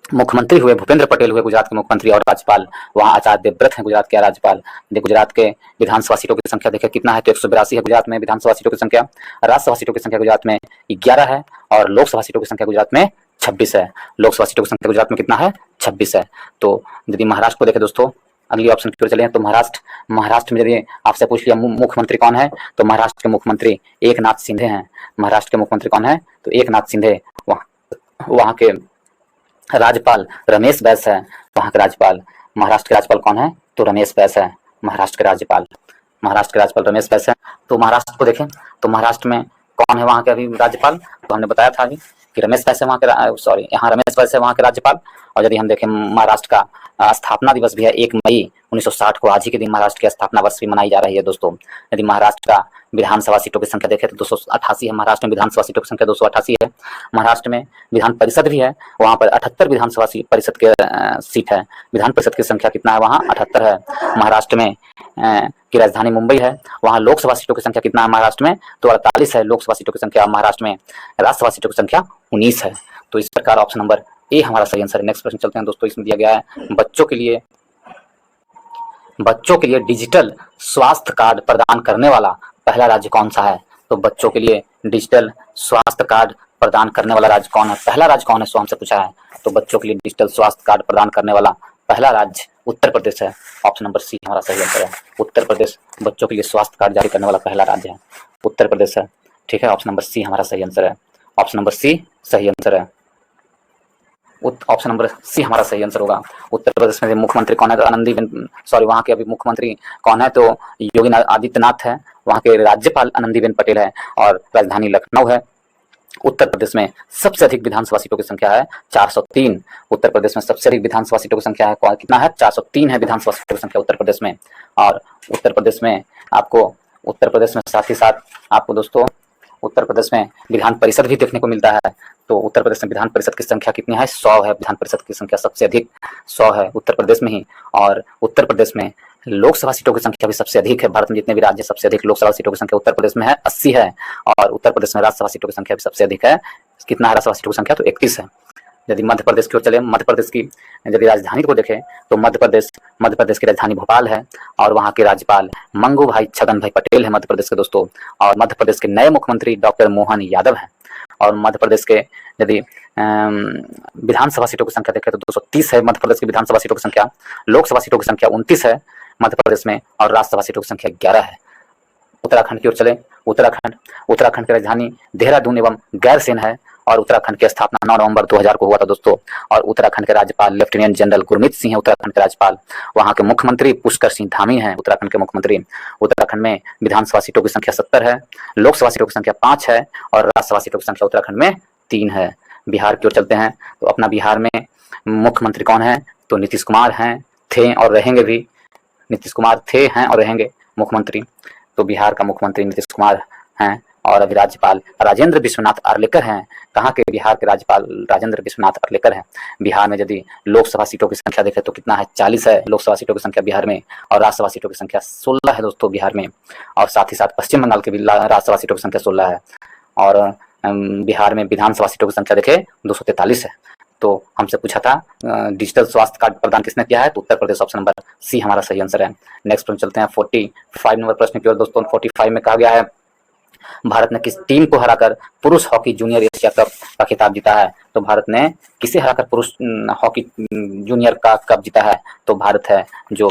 मुख्यमंत्री हुए भूपेंद्र पटेल हुए गुजरात के मुख्यमंत्री, और राज्यपाल वहाँ आचार्य देवव्रत हैं गुजरात के राज्यपाल। यदि गुजरात के विधानसभा सीटों की संख्या देखें कितना है तो 182 है गुजरात में विधानसभा सीटों की संख्या। राज्यसभा सीटों की संख्या गुजरात में 11 है और लोकसभा सीटों की संख्या गुजरात में 26 है। लोकसभा सीटों की संख्या गुजरात में कितना है? 26 है। तो यदि महाराष्ट्र को देखें दोस्तों, अगली ऑप्शन की ओर चले तो महाराष्ट्र में यदि आपसे पूछ लिया मुख्यमंत्री कौन है तो महाराष्ट्र के मुख्यमंत्री एकनाथ शिंदे हैं। महाराष्ट्र के मुख्यमंत्री कौन है? तो एकनाथ शिंदे। वहाँ के राज्यपाल रमेश बैस है। वहाँ के राज्यपाल, महाराष्ट्र के राज्यपाल कौन है? तो रमेश बैस है महाराष्ट्र के राज्यपाल। महाराष्ट्र के राज्यपाल रमेश बैस है। तो महाराष्ट्र को देखें तो महाराष्ट्र में कौन है वहाँ के अभी राज्यपाल? तो हमने बताया था अभी कि रमेश बैस है वहाँ के, यहाँ रमेश बैस है वहाँ के राज्यपाल। और यदि हम देखें महाराष्ट्र का स्थापना दिवस भी है 1 मई 1960 को, आज ही के दिन महाराष्ट्र की स्थापना वर्ष भी मनाई जा रही है दोस्तों। यदि महाराष्ट्र का विधानसभा सीटों की संख्या देखें तो 288 है। महाराष्ट्र में विधानसभा सीटों की संख्या 288 है। महाराष्ट्र में विधान परिषद भी है, वहाँ पर 78 विधानसभा परिषद के सीट है। विधान परिषद की संख्या कितना है? वहाँ 78 है। महाराष्ट्र में की राजधानी मुंबई है। वहाँ लोकसभा सीटों की संख्या कितना है महाराष्ट्र में? तो 48 है लोकसभा सीटों की संख्या महाराष्ट्र में। राज्यसभा सीटों की संख्या 19 है। तो इस प्रकार ऑप्शन नंबर ए हमारा सही आंसर है। नेक्स्ट प्रश्न चलते हैं दोस्तों। इसमें दिया गया है बच्चों के लिए डिजिटल स्वास्थ्य कार्ड प्रदान करने वाला पहला राज्य कौन सा है? तो बच्चों के लिए डिजिटल स्वास्थ्य कार्ड प्रदान करने वाला राज्य कौन है? पहला राज्य कौन है सो हमसे पूछा है। तो बच्चों के लिए डिजिटल स्वास्थ्य कार्ड प्रदान करने वाला पहला राज्य उत्तर प्रदेश है। ऑप्शन नंबर सी हमारा सही आंसर है। उत्तर प्रदेश बच्चों के लिए स्वास्थ्य कार्ड जारी करने वाला पहला राज्य है, उत्तर प्रदेश है। ठीक है, ऑप्शन नंबर सी हमारा सही आंसर है। ऑप्शन नंबर सी सही आंसर है। ऑप्शन नंबर सी हमारा सही आंसर होगा। उत्तर प्रदेश में मुख्यमंत्री कौन है? तो वहाँ के अभी मुख्यमंत्री कौन है? तो योगी आदित्यनाथ है। वहाँ के राज्यपाल आनंदीबेन पटेल है और राजधानी लखनऊ है। उत्तर प्रदेश में सबसे अधिक विधानसभा सीटों की संख्या है 403। उत्तर प्रदेश में सबसे अधिक विधानसभा सीटों की संख्या है कितना है? 403 है विधानसभा सीटों की संख्या उत्तर प्रदेश में। और उत्तर प्रदेश में साथ ही साथ आपको दोस्तों उत्तर प्रदेश में विधान परिषद भी देखने को मिलता है। तो उत्तर प्रदेश में विधान परिषद की संख्या कितनी है? 100 है। विधान परिषद की संख्या सबसे अधिक 100 है उत्तर प्रदेश में ही। और उत्तर प्रदेश में लोकसभा सीटों की संख्या भी सबसे अधिक है। भारत में जितने भी राज्य सबसे अधिक लोकसभा सीटों की संख्या उत्तर प्रदेश में है, 80 है। और उत्तर प्रदेश में राज्यसभा सीटों की संख्या भी सबसे अधिक है। कितना है राज्यसभा सीटों की संख्या? तो 31 है। यदि मध्य प्रदेश की ओर चले, मध्य प्रदेश की यदि राजधानी को देखें तो मध्य प्रदेश की राजधानी भोपाल है और वहाँ के राज्यपाल मंगू भाई छगन भाई पटेल है मध्य प्रदेश के दोस्तों। और मध्य प्रदेश के नए मुख्यमंत्री डॉक्टर मोहन यादव हैं। और मध्य प्रदेश के यदि विधानसभा सीटों की संख्या देखें तो 230 है मध्य प्रदेश की विधानसभा सीटों की संख्या। लोकसभा सीटों की संख्या 29 है मध्य प्रदेश में और राज्यसभा सीटों की संख्या 11 है। उत्तराखंड की ओर चले, उत्तराखंड की राजधानी देहरादून एवं गैरसेन है और उत्तराखंड की स्थापना 9 नवंबर 2000 को हुआ था दोस्तों। और उत्तराखंड के राज्यपाल लेफ्टिनेंट जनरल गुरमीत सिंह है उत्तराखंड के राज्यपाल। वहाँ के मुख्यमंत्री पुष्कर सिंह धामी हैं उत्तराखंड के मुख्यमंत्री। उत्तराखंड में विधानसभा सीटों की संख्या 70 है, लोकसभा सीटों की संख्या 5 है और राज्यसभा सीटों की संख्या उत्तराखंड में 3 है। बिहार की ओर चलते हैं तो अपना बिहार में मुख्यमंत्री कौन है? तो नीतीश कुमार हैं, थे और रहेंगे भी। नीतीश कुमार थे, हैं और रहेंगे मुख्यमंत्री। तो बिहार का मुख्यमंत्री नीतीश कुमार हैं और अभी राज्यपाल राजेंद्र विश्वनाथ आर्लेकर हैं। कहाँ के? बिहार के राज्यपाल राजेंद्र विश्वनाथ आर्लेकर हैं। बिहार में यदि लोकसभा सीटों की संख्या देखें तो कितना है? 40 है लोकसभा सीटों की संख्या बिहार में और राज्यसभा सीटों की संख्या 16 है दोस्तों बिहार में। और साथ ही साथ पश्चिम बंगाल की भी राज्यसभा सीटों की संख्या 16 है। और बिहार में विधानसभा सीटों की संख्या देखें 243 है। तो हमसे पूछा था डिजिटल स्वास्थ्य कार्ड प्रदान किसने किया है? तो Uttar Pradesh. Option number C हमारा सही आंसर है। नेक्स्ट प्रश्न चलते हैं 45 नंबर प्रश्न की ओर दोस्तों। 45 में कहा गया है भारत ने किस टीम को हराकर पुरुष हॉकी जूनियर एशिया कप का खिताब जीता है? तो भारत ने किसे हराकर पुरुष हॉकी जूनियर का कप जीता है? तो भारत है जो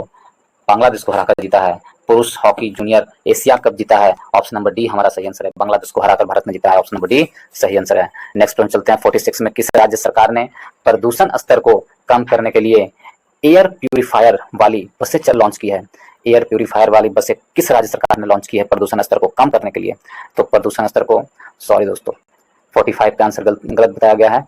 बांग्लादेश को हराकर जीता है, पुरुष हॉकी जूनियर एशिया कप जीता है। ऑप्शन नंबर डी हमारा सही आंसर है। बांग्लादेश को हराकर भारत ने जीता है। ऑप्शन नंबर डी सही आंसर है। नेक्स्ट प्रश्न चलते हैं 46 में किस राज्य सरकार ने प्रदूषण स्तर को कम करने के लिए एयर प्यूरिफायर वाली बसें लॉन्च की है? एयर प्यूरिफायर वाली बसें किस राज्य सरकार ने लॉन्च की है प्रदूषण स्तर को कम करने के लिए? तो प्रदूषण स्तर को, सॉरी दोस्तों 45 का आंसर गलत बताया गया है।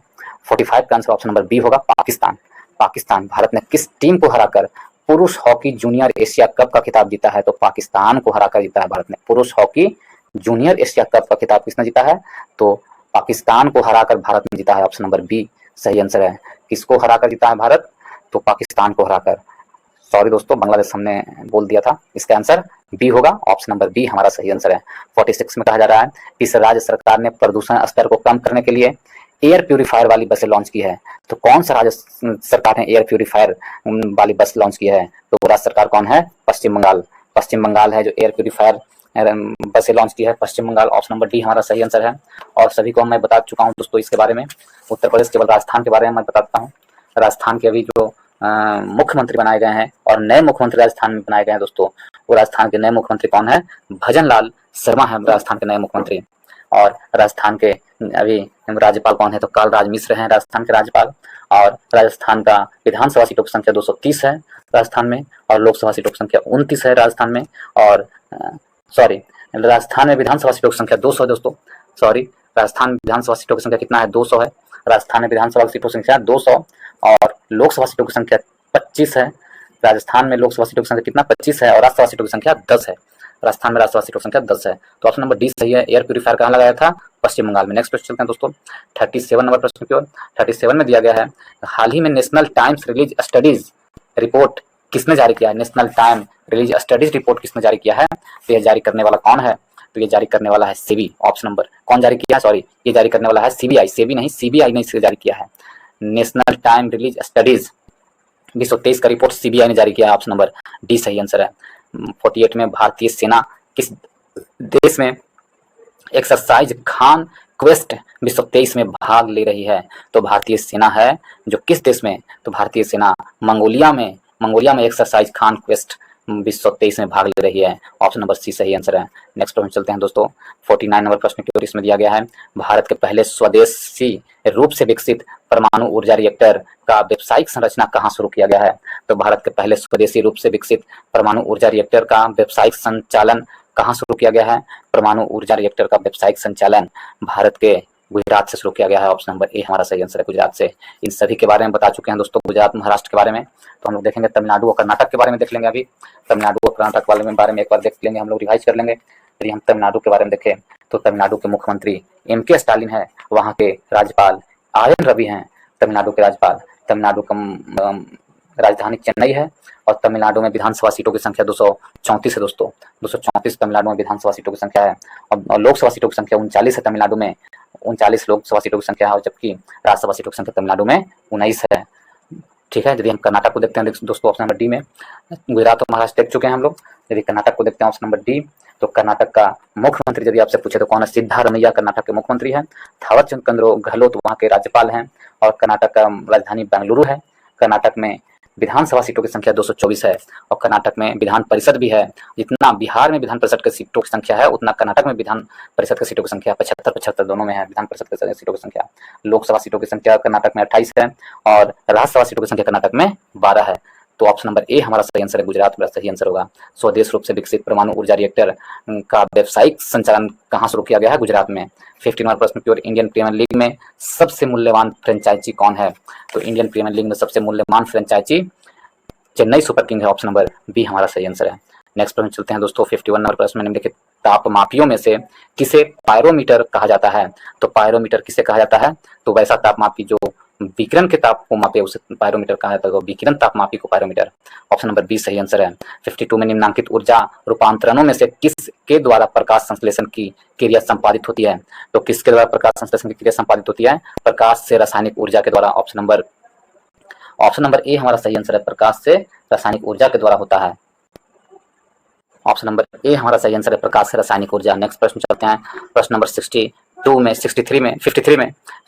45 का आंसर ऑप्शन नंबर बी होगा, पाकिस्तान। भारत ने किस टीम को हराकर पुरुष हॉकी जूनियर एशिया कप का खिताब जीता है? तो पाकिस्तान को हराकर जीता है भारत ने पुरुष हॉकी जूनियर एशिया कप का खिताब। किसने जीता है? तो पाकिस्तान को हराकर भारत ने जीता है। ऑप्शन नंबर बी सही आंसर है। किसको हराकर जीता है भारत? तो पाकिस्तान को हराकर। सॉरी दोस्तों, बांग्लादेश हमने बोल दिया था। इसका आंसर बी होगा, ऑप्शन नंबर बी हमारा सही आंसर है। 46 में कहा जा रहा है इस राज्य सरकार ने प्रदूषण स्तर को कम करने के लिए एयर प्यूरीफायर वाली बसें लॉन्च की है। तो कौन सा राज्य सरकार ने एयर प्यूरीफायर वाली बस लॉन्च की है? तो राज्य सरकार कौन है? पश्चिम बंगाल। पश्चिम बंगाल है जो एयर प्यूरीफायर बसें लॉन्च की है, पश्चिम बंगाल। ऑप्शन नंबर डी हमारा सही आंसर है। और सभी को मैं बता चुका हूँ दोस्तों इसके बारे में। उत्तर प्रदेश केवल राजस्थान के बारे में मैं बताता हूँ। राजस्थान के अभी जो मुख्यमंत्री बनाए गए हैं और नए मुख्यमंत्री राजस्थान में बनाए गए हैं दोस्तों, वो राजस्थान के नए मुख्यमंत्री कौन है? भजन लाल शर्मा है राजस्थान के नए मुख्यमंत्री। और राजस्थान के अभी राज्यपाल कौन है? तो कालराज मिश्र हैं राजस्थान के राज्यपाल। और राजस्थान का विधानसभा सीटों की संख्या 230 है राजस्थान में, और लोकसभा सीटों की संख्या 29 है राजस्थान में। और सॉरी, राजस्थान में विधानसभा सीटों की संख्या 200 है दोस्तों। सॉरी, राजस्थान विधानसभा सीटों की संख्या कितना है? 200 है। राजस्थान में विधानसभा सीटों की संख्या 200 और लोकसभा सीटों की संख्या 25 है। राजस्थान में लोकसभा सीटों की संख्या कितना? 25 है और राज्यसभा सीटों की संख्या 10 है। राजस्थान में राज्यसभा सीटों की संख्या 10 है। तो ऑप्शन नंबर डी सही है। एयर प्यूरीफायर कहाँ लगाया था? पश्चिम बंगाल में। नेक्स्ट प्रश्न चलते हैं दोस्तों, 37 नंबर प्रश्न की ओर। 37 में दिया गया है हाल ही में national times release studies report किसने जारी किया है? National time release studies report किसने जारी किया है? तो ये जारी करने वाला कौन है? तो ये जारी करने वाला है सेबी। ऑप्शन नंबर कौन जारी किया है? सॉरी, ये जारी करने वाला है सीबीआई। सेबी नहीं, सीबीआई ने इसे जारी किया है। नेशनल टाइम रिलीज स्टडीज 2023 का रिपोर्ट सीबीआई ने जारी किया है। ऑप्शन नंबर डी सही आंसर है। 48 में भारतीय सेना किस देश में एक्सरसाइज खान क्वेस्ट 2023 में भाग ले रही है? तो भारतीय सेना है जो किस देश में? तो भारतीय सेना मंगोलिया में एक्सरसाइज खान क्वेस्ट 2023 में भाग ले रही है। ऑप्शन नंबर सी सही आंसर है। नेक्स्ट प्रश्न चलते हैं दोस्तों, 49 नंबर प्रश्न की ओर। इसमें दिया गया है भारत के पहले स्वदेशी रूप से विकसित परमाणु ऊर्जा रिएक्टर का व्यावसायिक संरचना कहाँ शुरू किया गया है? तो भारत के पहले स्वदेशी रूप से विकसित परमाणु ऊर्जा रिएक्टर का व्यावसायिक संचालन कहाँ शुरू किया गया है? परमाणु ऊर्जा रिएक्टर का व्यावसायिक संचालन भारत के गुजरात से शुरू किया गया है। ऑप्शन नंबर ए हमारा सही आंसर है, गुजरात से। इन सभी के बारे में बता चुके हैं दोस्तों, गुजरात महाराष्ट्र के बारे में। तो हम लोग देखेंगे तमिलनाडु और कर्नाटक के बारे में देख लेंगे। अभी तमिलनाडु और कर्नाटक वाले में बारे में एक बार देख लेंगे, हम लोग रिवाइज कर लेंगे। यदि हम तमिलनाडु के बारे में देखें तो तमिलनाडु के मुख्यमंत्री एम.के. स्टालिन है, वहाँ के राज्यपाल आर.एन. रवि हैं तमिलनाडु के राज्यपाल। तमिलनाडु का राजधानी चेन्नई है और तमिलनाडु में विधानसभा सीटों की संख्या 234 है दोस्तों। 234 तमिलनाडु में विधानसभा सीटों की संख्या है और लोकसभा सीटों की संख्या 39 है तमिलनाडु में। 39 लोकसभा सीटों की संख्या है और जबकि राज्यसभा सीटों की संख्या तमिलनाडु में 19 है। ठीक है, यदि हम कर्नाटक को देखते हैं दोस्तों ऑप्शन नंबर डी में, गुजरात और महाराष्ट्र देख चुके हैं हम लोग। यदि कर्नाटक को देखते हैं ऑप्शन नंबर डी, तो कर्नाटक का मुख्यमंत्री यदि आपसे पूछे तो कौन है? सिद्धारमैया कर्नाटक के मुख्यमंत्री हैं। थावरचंद गहलोत वहाँ के राज्यपाल हैं और कर्नाटक का राजधानी बेंगलुरु है। कर्नाटक में विधानसभा सीटों की संख्या 224 है और कर्नाटक में विधान परिषद भी है। जितना बिहार में विधान परिषद की सीटों की संख्या है उतना कर्नाटक में विधान परिषद की सीटों की संख्या 75 दोनों में है विधान परिषद की सीटों की संख्या। लोकसभा सीटों की संख्या कर्नाटक में 28 है और राज्यसभा सीटों की संख्या कर्नाटक में 12 है। तो ऑप्शन नंबर ए हमारा सही आंसर है, गुजरात मेरा सही आंसर होगा। स्वदेश रूप से विकसित परमाणु ऊर्जा रिएक्टर का व्यावसायिक संचालन कहाँ शुरू किया गया है? गुजरात में। 51वां प्रश्न की ओर, इंडियन प्रीमियर लीग में सबसे मूल्यवान फ्रेंचाइजी कौन है? तो इंडियन प्रीमियर लीग में सबसे मूल्यवान फ्रेंचाइजी चेन्नई सुपर किंग है। ऑप्शन नंबर बी हमारा सही आंसर है। नेक्स्ट प्रश्न चलते हैं दोस्तों, 51 नंबर प्रश्न में निम्नलिखित तापमापियों में से किसे पायरोमीटर कहा जाता है? तो पायरोमीटर किसे कहा जाता है? तो वैसा तापमापी जो विकिरण के ताप को मापे उसे पायरोमीटर कहा जाता है, तो विकिरण तापमापी को पायरोमीटर। ऑप्शन नंबर बी सही आंसर है। 52 में निम्नांकित ऊर्जा रूपांतरणों में से किसके द्वारा प्रकाश संश्लेषण की क्रिया संपादित होती है? तो किसके द्वारा प्रकाश संश्लेषण की क्रिया संपादित होती है? प्रकाश से रासायनिक ऊर्जा के द्वारा। ऑप्शन नंबर ए हमारा सही आंसर है, प्रकाश से रासायनिक ऊर्जा के द्वारा होता है। ऑप्शन नंबर ए हमारा सही आंसर है, प्रकाश से रासायनिक ऊर्जा। नेक्स्ट प्रश्न चलते हैं, प्रश्न नंबर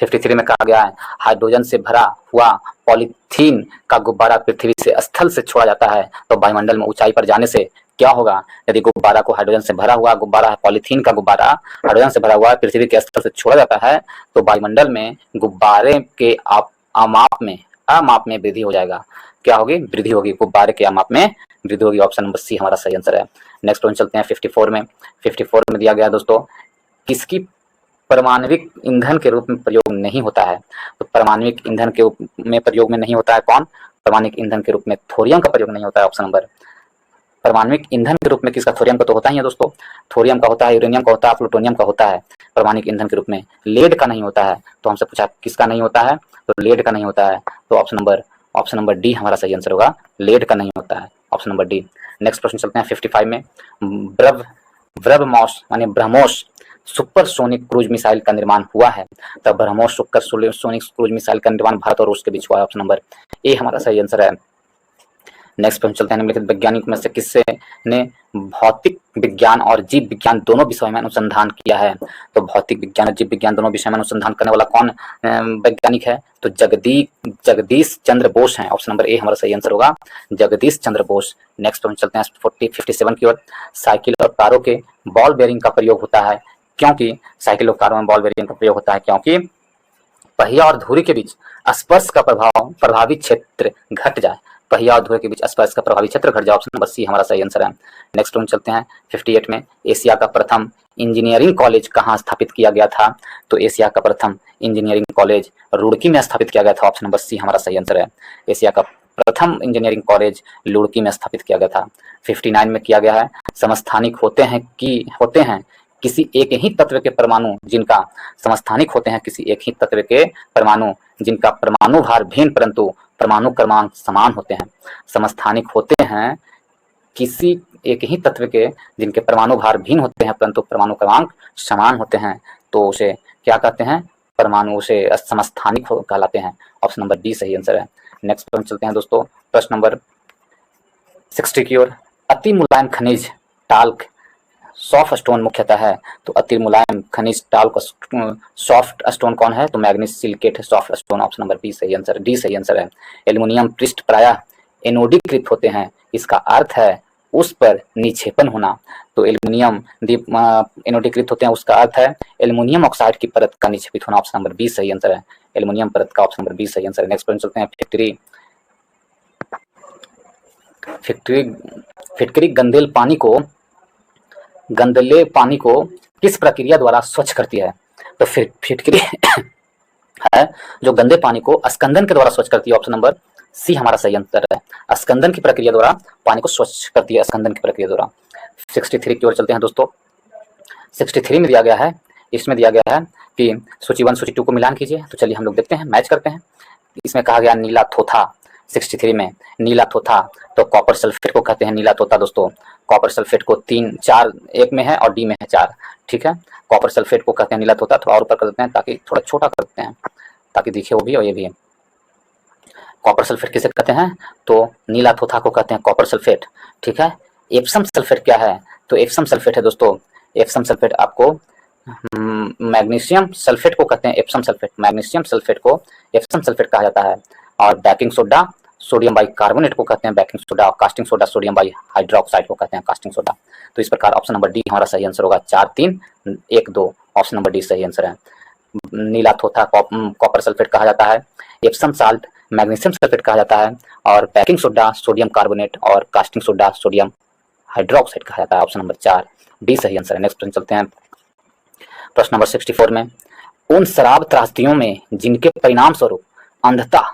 53 में कहा गया है हाइड्रोजन से भरा हुआ पॉलीथीन का गुब्बारा पृथ्वी से स्थल से छोड़ा जाता है तो वायुमंडल में ऊंचाई पर जाने से क्या होगा? यदि गुब्बारा को हाइड्रोजन से भरा हुआ गुब्बारा है, पॉलीथीन का गुब्बारा हाइड्रोजन से भरा हुआ पृथ्वी के स्थल से छोड़ा जाता है तो वायुमंडल में गुब्बारे के अमाप में वृद्धि हो जाएगा। क्या होगी? वृद्धि होगी, गुब्बारे के अमाप में वृद्धि होगी। ऑप्शन नंबर सी हमारा सही आंसर है। नेक्स्ट क्वेश्चन चलते हैं 54 में। 54 में दिया गया दोस्तों, किसकी परमाणविक ईंधन के रूप में प्रयोग नहीं होता है? तो परमाणविक ईंधन के में प्रयोग में नहीं होता है कौन? परमाणविक ईंधन के रूप में थोरियम का प्रयोग नहीं होता है। ऑप्शन नंबर, परमाणविक ईंधन के रूप में किसका? थोरियम का तो होता ही है दोस्तों। थोरियम का होता है, यूरेनियम का होता है, प्लूटोनियम का होता है। परमाणविक ईंधन के रूप में लेड का नहीं होता है। तो हमसे पूछा किसका नहीं होता है? तो लेड का नहीं होता है। तो option number option number D हमारा सही आंसर होगा, लेड का नहीं होता है, ऑप्शन नंबर डी। नेक्स्ट प्रश्न चलते हैं 55 में। ब्रह्मोस माने ब्रह्मोस सुपरसोनिक क्रूज मिसाइल का निर्माण हुआ है, तब ब्रह्मोस सुपरसोनिक क्रूज मिसाइल का निर्माण भारत और रूस के बीच हुआ है, ऑप्शन नंबर ए हमारा सही आंसर है। नेक्स्ट प्रश्न चलते हैं, निम्नलिखित वैज्ञानिक में से किससे ने भौतिक विज्ञान और जीव विज्ञान दोनों विषयों में अनुसंधान किया है? तो भौतिक विज्ञान और जीव विज्ञान दोनों विषयों में अनुसंधान करने वाला कौन वैज्ञानिक है? तो जगदीश चंद्र बोस हैं, ऑप्शन नंबर ए हमारा सही आंसर होगा, जगदीश चंद्र बोस। नेक्स्ट प्रश्न चलते हैं 57 की ओर। साइकिल और कारों के बॉल बेयरिंग का प्रयोग होता है क्योंकि साइकिल और कारों में बॉल बेयरिंग का प्रयोग होता है क्योंकि पहिया और धुरी के बीच स्पर्श का प्रभावी क्षेत्र घट जाए, पहिया और धुरी के बीच स्पर्श का प्रभावी क्षेत्र घट जाए, ऑप्शन नंबर सी हमारा सही आंसर है। नेक्स्ट प्रश्न चलते हैं 58 में। एशिया का प्रथम इंजीनियरिंग कॉलेज कहाँ स्थापित किया गया था? तो एशिया का प्रथम इंजीनियरिंग कॉलेज रुड़की में स्थापित किया गया था, ऑप्शन नंबर सी हमारा सही आंसर है। एशिया का प्रथम इंजीनियरिंग कॉलेज रुड़की में स्थापित किया गया था। 59 में किया गया है, समस्थानिक होते हैं किसी एक ही तत्व के परमाणु जिनका समस्थानिक होते हैं किसी एक ही तत्व के परमाणु जिनका परमाणु भार भिन्न परंतु परमाणु क्रमांक समान होते हैं। समस्थानिक होते हैं किसी एक ही तत्व के जिनके परमाणु भार भिन्न होते हैं परंतु परमाणु क्रमांक समान होते हैं, तो उसे क्या कहते हैं? परमाणु, उसे समस्थानिक कहलाते हैं, ऑप्शन नंबर डी सही आंसर है। नेक्स्ट प्रश्न चलते हैं दोस्तों, प्रश्न नंबर 60 की ओर। अति मुलायम खनिज टाल्क सॉफ्ट स्टोन मुख्यतः है, तो अति मुलायम खनिज टाल्क सॉफ्ट स्टोन कौन है? तो मैग्नीज सिलिकेट है soft stone, option number B सही आंसर, डी सही आंसर है। एल्युमिनियम पृष्ठ प्रायः एनोडीकृत होते हैं, इसका अर्थ है उस पर निक्षेपण होना, तो एल्युमिनियम एनोडीकृत होते हैं उसका अर्थ है एल्युमिनियम ऑक्साइड की परत का निक्षेपित होना, ऑप्शन नंबर बी सही आंसर है, एल्युमिनियम परत का, ऑप्शन नंबर बी सही आंसर है। नेक्स्ट प्रश्न चलते हैं फिटकरी गंदले पानी को किस प्रक्रिया द्वारा स्वच्छ करती है? तो फिटकरी है जो गंदे पानी को स्कंदन के द्वारा स्वच्छ करती है, ऑप्शन नंबर सी हमारा सही आंसर है। स्कंदन की प्रक्रिया द्वारा पानी को स्वच्छ करती है, स्कंदन की प्रक्रिया द्वारा। 63 की ओर चलते हैं दोस्तों। 63 में दिया गया है, इसमें दिया गया है कि सूची 1 सूची 2 को मिलान कीजिए, तो चलिए हम लोग देखते हैं, मैच करते हैं। इसमें कहा गया नीला थोथा, 63 में नीला थोथा, तो कॉपर सल्फेट को कहते हैं नीला तोता दोस्तों। कॉपर सल्फेट को 3 4 एक में है और डी में है 4, ठीक है। कॉपर सल्फेट को कहते हैं नीला तोता, थोड़ा और ऊपर कर देते हैं ताकि थोड़ा छोटा कर देते हैं ताकि दिखे वो भी और ये भी। कॉपर सल्फेट किसे कहते हैं? तो नीला थोथा को कहते हैं कॉपर सल्फेट, ठीक है। एप्सम सल्फेट क्या है? तो एप्सम सल्फेट है दोस्तों, एप्सम सल्फेट आपको मैग्नीशियम सल्फेट को कहते हैं एप्सम सल्फेट, मैग्नीशियम सल्फेट को एप्सम सल्फेट कहा जाता है। और बेकिंग सोडा सोडियम बाइकार्बोनेट को कहते हैं बेकिंग सोडा, और casting soda sodium by hydroxide को कहते हैं कास्टिंग सोडा। तो इस प्रकार ऑप्शन नंबर डी हमारा सही आंसर होगा, 4 3 1 2, ऑप्शन नंबर डी सही आंसर है। नीला थोथा कॉपर सल्फेट कहा जाता है, एप्सम साल्ट मैग्नीशियम सल्फेट कहा जाता है, और बेकिंग सोडा सोडियम कार्बोनेट और कास्टिंग सोडा सोडियम हाइड्रोक्साइड कहा जाता है, ऑप्शन नंबर 4 डी सही आंसर है। नेक्स्ट प्रश्न चलते हैं, प्रश्न नंबर 64 में। उन शराब त्रासदियों में जिनके परिणाम स्वरूप अंधता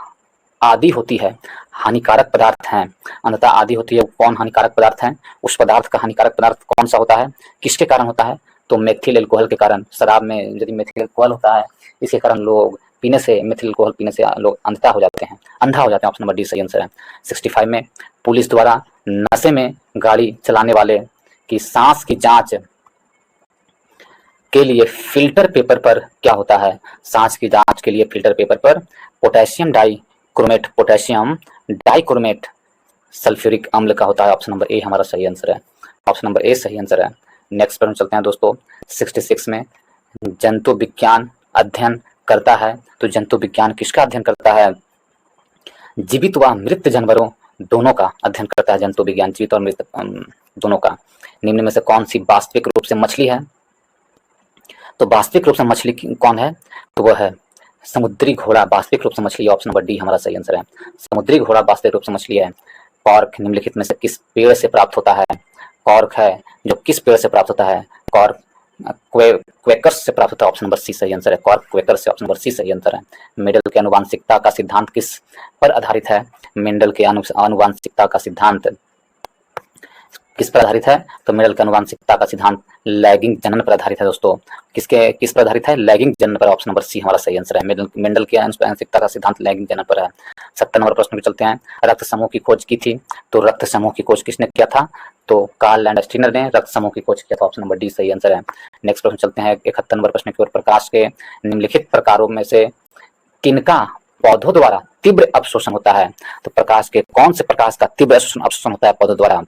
आदि होती है हानिकारक पदार्थ हैं, अंधता आदि होती है, कौन हानिकारक पदार्थ हैं? उस पदार्थ का हानिकारक पदार्थ कौन सा होता है, किसके कारण होता है? तो मेथिल एल्कोहल के कारण। शराब में यदि मेथिल एल्कोहल होता है इसके कारण लोग पीने से, मेथिल एल्कोहल पीने से लोग अंधा हो जाते हैं, ऑप्शन नंबर डी सही आंसर है। 65 में पुलिस द्वारा नशे में गाड़ी चलाने वाले की सांस की जांच के लिए फिल्टर पेपर पर क्या होता है? सांस की जांच के लिए फिल्टर पेपर पर पोटेशियम डाइक्रोमेट सल्फ्यूरिक अम्ल का होता है, ऑप्शन नंबर ए हमारा सही आंसर है, ऑप्शन नंबर ए सही आंसर है। नेक्स्ट प्रश्न चलते हैं दोस्तों, 66 में। जंतु विज्ञान अध्ययन करता है, तो जंतु विज्ञान किसका अध्ययन करता है? जीवित व मृत जानवरों दोनों का अध्ययन करता है जंतु विज्ञान, जीवित और मृत दोनों का। निम्न में से कौन सी वास्तविक रूप से मछली है? तो वास्तविक रूप से मछली कौन है? तो वह है समुद्री घोड़ा, वास्तविक रूप से मछली, ऑप्शन नंबर डी हमारा सही आंसर है। समुद्री घोड़ा वास्तविक रूप से मछली है। कॉर्क निम्नलिखित में से किस पेड़ से प्राप्त होता है? कॉर्क है जो किस पेड़ से प्राप्त होता है? कॉर्क क्वेकर्स से प्राप्त होता है, ऑप्शन नंबर सी सही आंसर है, कॉर्क क्वेकर्स से, ऑप्शन नंबर सी सही आंसर है। मेंडल के आनुवांशिकता का सिद्धांत किस पर आधारित है? मेंडल के आनुवांशिकता का सिद्धांत किस पर आधारित है? तो मेंडल के आनुवांशिकता का सिद्धांत लैगिंग जनन पर आधारित है दोस्तों। किस पर आधारित है? लैगिंग जनन पर, ऑप्शन नंबर सी हमारा सही आंसर है। मेंडल के आनुवांशिकता का सिद्धांत लैगिंग जनन पर है। 70 नंबर प्रश्न पे चलते हैं। रक्त समूह की खोज की थी, तो रक्त समूह की खोज किसने किया था? तो कार्ल लैंडस्टीनर ने रक्त समूह की खोज किया था। ऑप्शन नंबर डी सही आंसर है। नेक्स्ट प्रश्न चलते हैं 71 नंबर प्रश्न की ओर। प्रकाश के निम्नलिखित प्रकारों में से किनका पौधों द्वारा तीव्र अवशोषण होता है? तो प्रकाश के कौन से प्रकाश का तीव्र अवशोषण होता है पौधों द्वारा?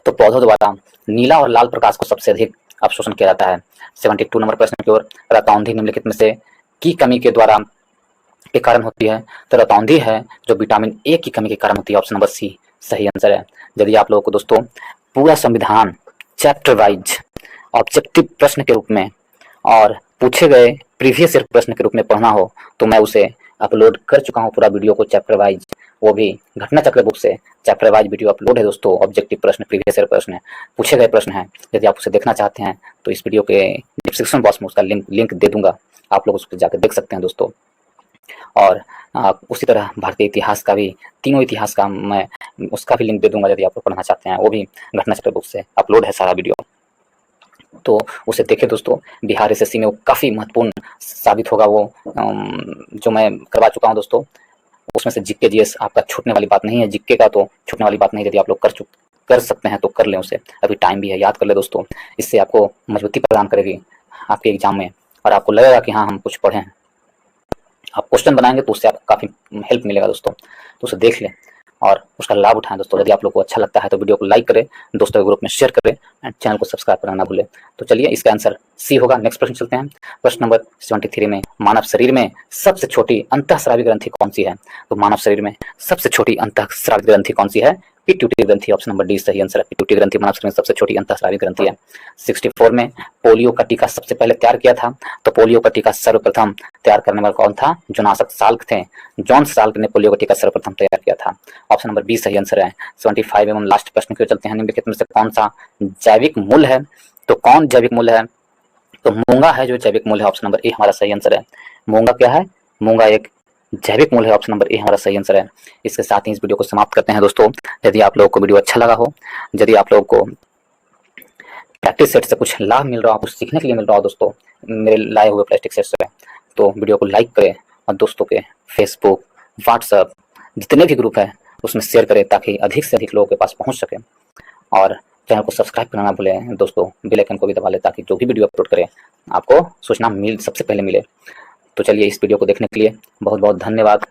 तो पौधों द्वारा नीला और लाल प्रकाश को सबसे अधिक अवशोषण किया जाता है। 72 नंबर प्रश्न की ओर। रतौंधी निम्नलिखित में से की कमी के द्वारा के कारण होती है? तो रतौंधी है जो विटामिन ए की कमी के कारण होती है। ऑप्शन नंबर सी सही आंसर है। यदि आप लोगों को दोस्तों पूरा संविधान चैप्टर वाइज ऑब्जेक्टिव प्रश्न के रूप में और पूछे गए प्रीवियस ईयर प्रश्न के रूप में पढ़ना हो तो मैं उसे अपलोड कर चुका हूँ पूरा वीडियो को चैप्टर वाइज, वो भी घटना चक्र बुक से चैप्टर वाइज वीडियो अपलोड है दोस्तों। ऑब्जेक्टिव प्रश्न, प्रीवियस ईयर प्रश्न, पूछे गए प्रश्न हैं। यदि आप उसे देखना चाहते हैं तो इस वीडियो के डिस्क्रिप्शन बॉक्स में उसका लिंक दे दूंगा, आप लोग उस पर जाकर देख सकते हैं दोस्तों। और उसी तरह भारतीय इतिहास का भी, तीनों इतिहास का मैं उसका भी लिंक दे दूंगा यदि आप लोग पढ़ना चाहते हैं, वो भी घटना चक्र बुक से अपलोड है सारा वीडियो, तो उसे देखें दोस्तों। बिहार एसएससी में वो काफ़ी महत्वपूर्ण साबित होगा, वो जो मैं करवा चुका हूँ दोस्तों। उसमें से जीके जीएस आपका छूटने वाली बात नहीं है, जीके का तो छूटने वाली बात नहीं है। यदि आप लोग कर सकते हैं तो कर लें उसे, अभी टाइम भी है, याद कर ले दोस्तों। इससे आपको मजबूती प्रदान करेगी आपके एग्जाम में और आपको लगेगा कि हाँ हम कुछ पढ़े हैं। आप क्वेश्चन बनाएंगे तो उससे आपको काफ़ी हेल्प मिलेगा दोस्तों, तो उसे देख लें और उसका लाभ उठाएं दोस्तों। यदि आप लोग को अच्छा लगता है तो वीडियो को लाइक करें, दोस्तों के ग्रुप में शेयर करें एंड चैनल को सब्सक्राइब करना ना भूलें। तो चलिए इसका आंसर सी होगा। नेक्स्ट प्रश्न चलते हैं। प्रश्न नंबर 73 में मानव शरीर में सबसे छोटी अंतःस्रावी ग्रंथि कौन सी है? तो मानव शरीर में सबसे छोटी अंतःस्रावी ग्रंथि कौन सी है? पिट्यूटरी ग्रंथि। ऑप्शन नंबर डी सही आंसर है। पिट्यूटरी ग्रंथि मानव शरीर में सबसे छोटी अंतःस्रावी ग्रंथि है। 64 में पोलियो का टीका सबसे पहले तैयार किया था, तो पोलियो का टीका सर्वप्रथम तैयार करने वाला कौन था? जोनास साल्क थे। जॉन साल्क ने पोलियो का टीका सर्वप्रथम तैयार किया था। ऑप्शन नंबर बी सही आंसर है। 75 एवं लास्ट प्रश्न की ओर चलते हैं। निम्नलिखित में से कौन सा जैविक मूल है? तो कौन जैविक मूल है? तो मूंगा है जो जैविक मूल है। ऑप्शन नंबर ए हमारा सही आंसर है। मूंगा क्या है? मूंगा एक जैविक मूल है। ऑप्शन नंबर ए हमारा सही आंसर है। इसके साथ ही इस वीडियो को समाप्त करते हैं दोस्तों। यदि आप लोगों को वीडियो अच्छा लगा हो, यदि आप लोगों को प्रैक्टिस सेट से कुछ लाभ मिल रहा हो, कुछ सीखने के लिए मिल रहा हो दोस्तों मेरे लाए हुए प्रैक्टिस सेट से, तो वीडियो को लाइक करें और दोस्तों के फेसबुक, व्हाट्सएप जितने भी ग्रुप है उसमें शेयर करें ताकि अधिक से अधिक लोगों के पास पहुंच सके। और चैनल को सब्सक्राइब करना ना भूलें दोस्तों, बेल आइकन को भी दबा लें ताकि जो भी वीडियो अपलोड करें आपको सूचना सबसे पहले मिले। तो चलिए इस वीडियो को देखने के लिए बहुत बहुत धन्यवाद।